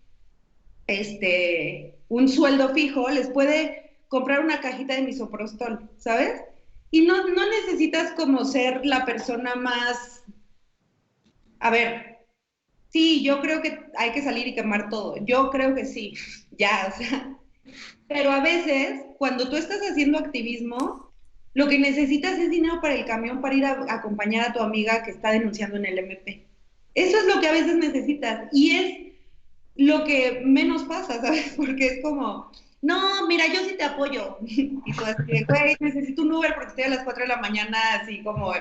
un sueldo fijo les puede comprar una cajita de misoprostol, ¿sabes? Y no necesitas como ser la persona más... A ver, sí, yo creo que hay que salir y quemar todo. Yo creo que sí, ya, o sea. Pero a veces, cuando tú estás haciendo activismo, lo que necesitas es dinero para el camión para ir a acompañar a tu amiga que está denunciando en el MP. Eso es lo que a veces necesitas. Y es lo que menos pasa, ¿sabes? Porque es como, no, mira, yo sí te apoyo. Y tú así, güey, necesito un Uber porque estoy a las 4 de la mañana, así como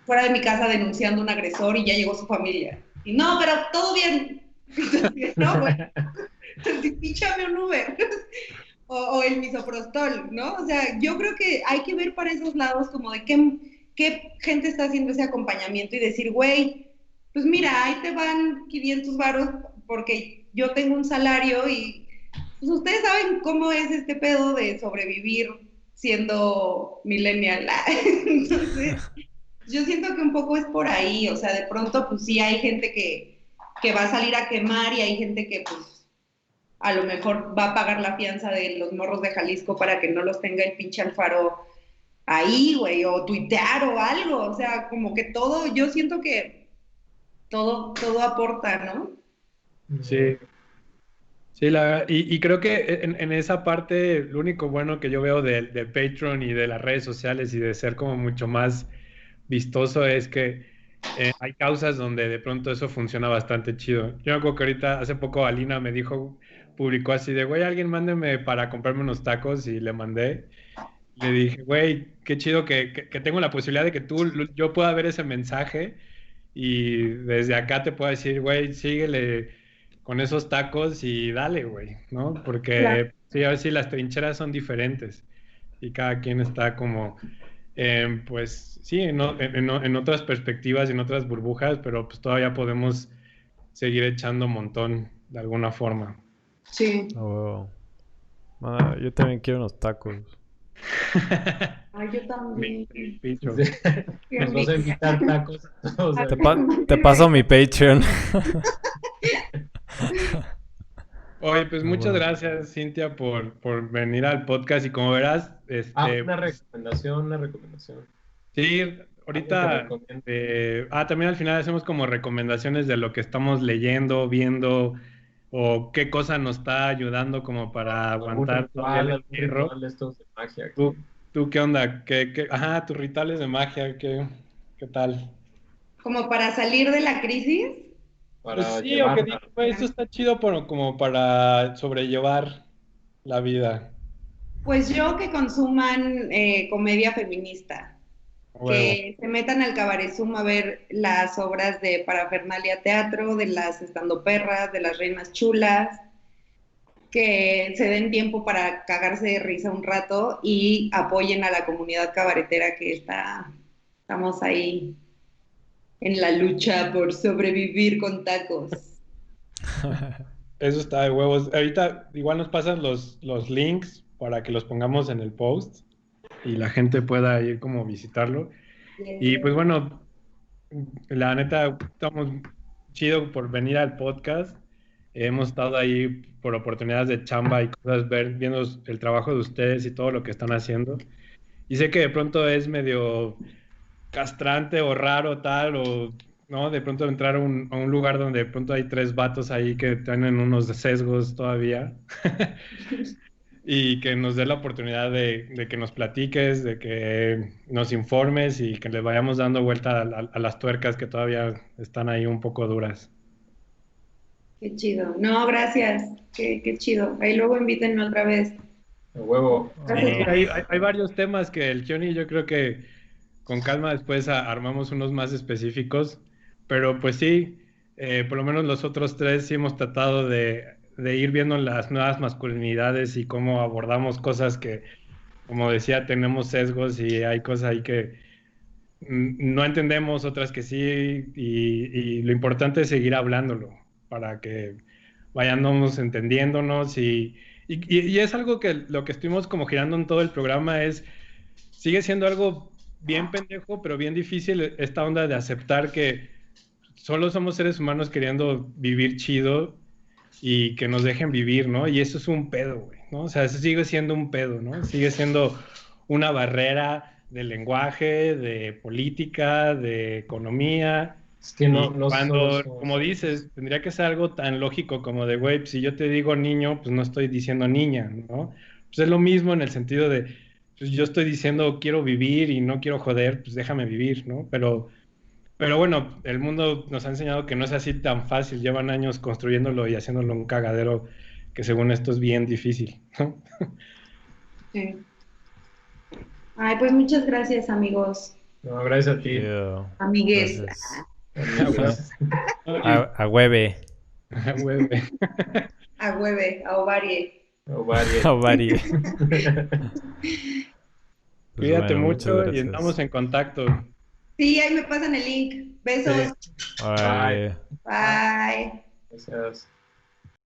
fuera de mi casa denunciando a un agresor y ya llegó su familia. Y no, pero todo bien. Entonces, no, güey, píchame un Uber. O el misoprostol, ¿no? O sea, yo creo que hay que ver para esos lados como de qué gente está haciendo ese acompañamiento y decir, güey, pues mira, ahí te van 500 varos porque yo tengo un salario y pues ustedes saben cómo es este pedo de sobrevivir siendo millennial. Entonces, yo siento que un poco es por ahí, o sea, de pronto pues sí hay gente que va a salir a quemar y hay gente que pues a lo mejor va a pagar la fianza de los morros de Jalisco para que no los tenga el pinche Alfaro ahí, güey, o tuitear o algo, o sea, como que todo, yo siento que todo aporta, ¿no? Sí, sí, y creo que en esa parte lo único bueno que yo veo de Patreon y de las redes sociales y de ser como mucho más vistoso es que hay causas donde de pronto eso funciona bastante chido. Yo me acuerdo que ahorita, hace poco Alina me dijo, publicó así de, güey, alguien mándeme para comprarme unos tacos y le mandé. Le dije, güey, qué chido que tengo la posibilidad de que yo pueda ver ese mensaje y desde acá te puedo decir, güey, síguele con esos tacos y dale, güey, ¿no? Claro. Porque sí, a ver si las trincheras son diferentes y cada quien está como, pues sí, en otras perspectivas, en otras burbujas, pero pues todavía podemos seguir echando montón de alguna forma. Sí. Oh, ah, yo también quiero unos tacos. Ay, yo también. Picho. Qué Nos vas a envidia. invitar tacos a todos. Te paso mi Patreon. Oye, pues muchas Bueno. gracias, Cintia, por venir al podcast y como verás, Una recomendación. sí, Algo que ahorita, recomiendo. también al final hacemos como recomendaciones de lo que estamos leyendo, viendo, o qué cosa nos está ayudando como para aguantar todavía el Algún encierro. ritual de estos de magia. ¿Tú qué onda? Ajá, tus rituales de magia, ¿qué tal? Como para salir de la crisis, Pues Para sí, o que llevarla. digo, "Güey, esto está chido como para sobrellevar la vida. pues yo que consuman comedia feminista, A huevo. que se metan al Cabaret Zoom a ver las obras de Parafernalia Teatro, de las estandoperras, de las reinas chulas, que se den tiempo para cagarse de risa un rato y apoyen a la comunidad cabaretera que estamos ahí en la lucha por sobrevivir con tacos. Eso está de huevos. Ahorita igual nos pasan los links para que los pongamos en el post y la gente pueda ir como visitarlo. Y pues bueno, la neta, estamos chido por venir al podcast. Hemos estado ahí por oportunidades de chamba y cosas, viendo el trabajo de ustedes y todo lo que están haciendo. Y sé que de pronto es medio castrante o raro tal, o no, de pronto entrar a un lugar donde de pronto hay tres vatos ahí que tienen unos sesgos todavía. Y que nos dé la oportunidad de que nos platiques, de que nos informes y que le vayamos dando vuelta a las tuercas que todavía están ahí un poco duras. Qué chido. No, gracias. Qué chido. Ahí luego invítenme otra vez. A huevo. Sí, Gracias. hay varios temas que el Johnny yo creo que con calma después armamos unos más específicos, pero pues sí, por lo menos los otros tres sí hemos tratado de ir viendo las nuevas masculinidades y cómo abordamos cosas que, como decía, tenemos sesgos y hay cosas ahí que no entendemos, otras que sí, y lo importante es seguir hablándolo para que vayamos entendiéndonos y es algo que lo que estuvimos como girando en todo el programa sigue siendo algo bien pendejo, pero bien difícil esta onda de aceptar que solo somos seres humanos queriendo vivir chido y que nos dejen vivir, ¿no? Y eso es un pedo, güey, ¿no? O sea, eso sigue siendo un pedo, ¿no? Sigue siendo una barrera de lenguaje, de política, de economía. Es que Y no cuando, solo somos como dices, tendría que ser algo tan lógico como de, güey, si yo te digo niño, pues no estoy diciendo niña, ¿no? Pues es lo mismo en el sentido de, pues yo estoy diciendo quiero vivir y no quiero joder, pues déjame vivir, ¿no? Pero bueno, el mundo nos ha enseñado que no es así tan fácil. Llevan años construyéndolo y haciéndolo un cagadero que según esto es bien difícil, ¿no? Sí. Ay, pues muchas gracias, amigos. No, gracias a ti. Chido. Amigues. Gracias. Y- A hueve. güey, A hueve, a ovarie. O varios. A varie. Pues cuídate bueno, muchas mucho y gracias. estamos en contacto. Sí, ahí me pasan el link. Besos. Sí. Órale. Bye. Gracias.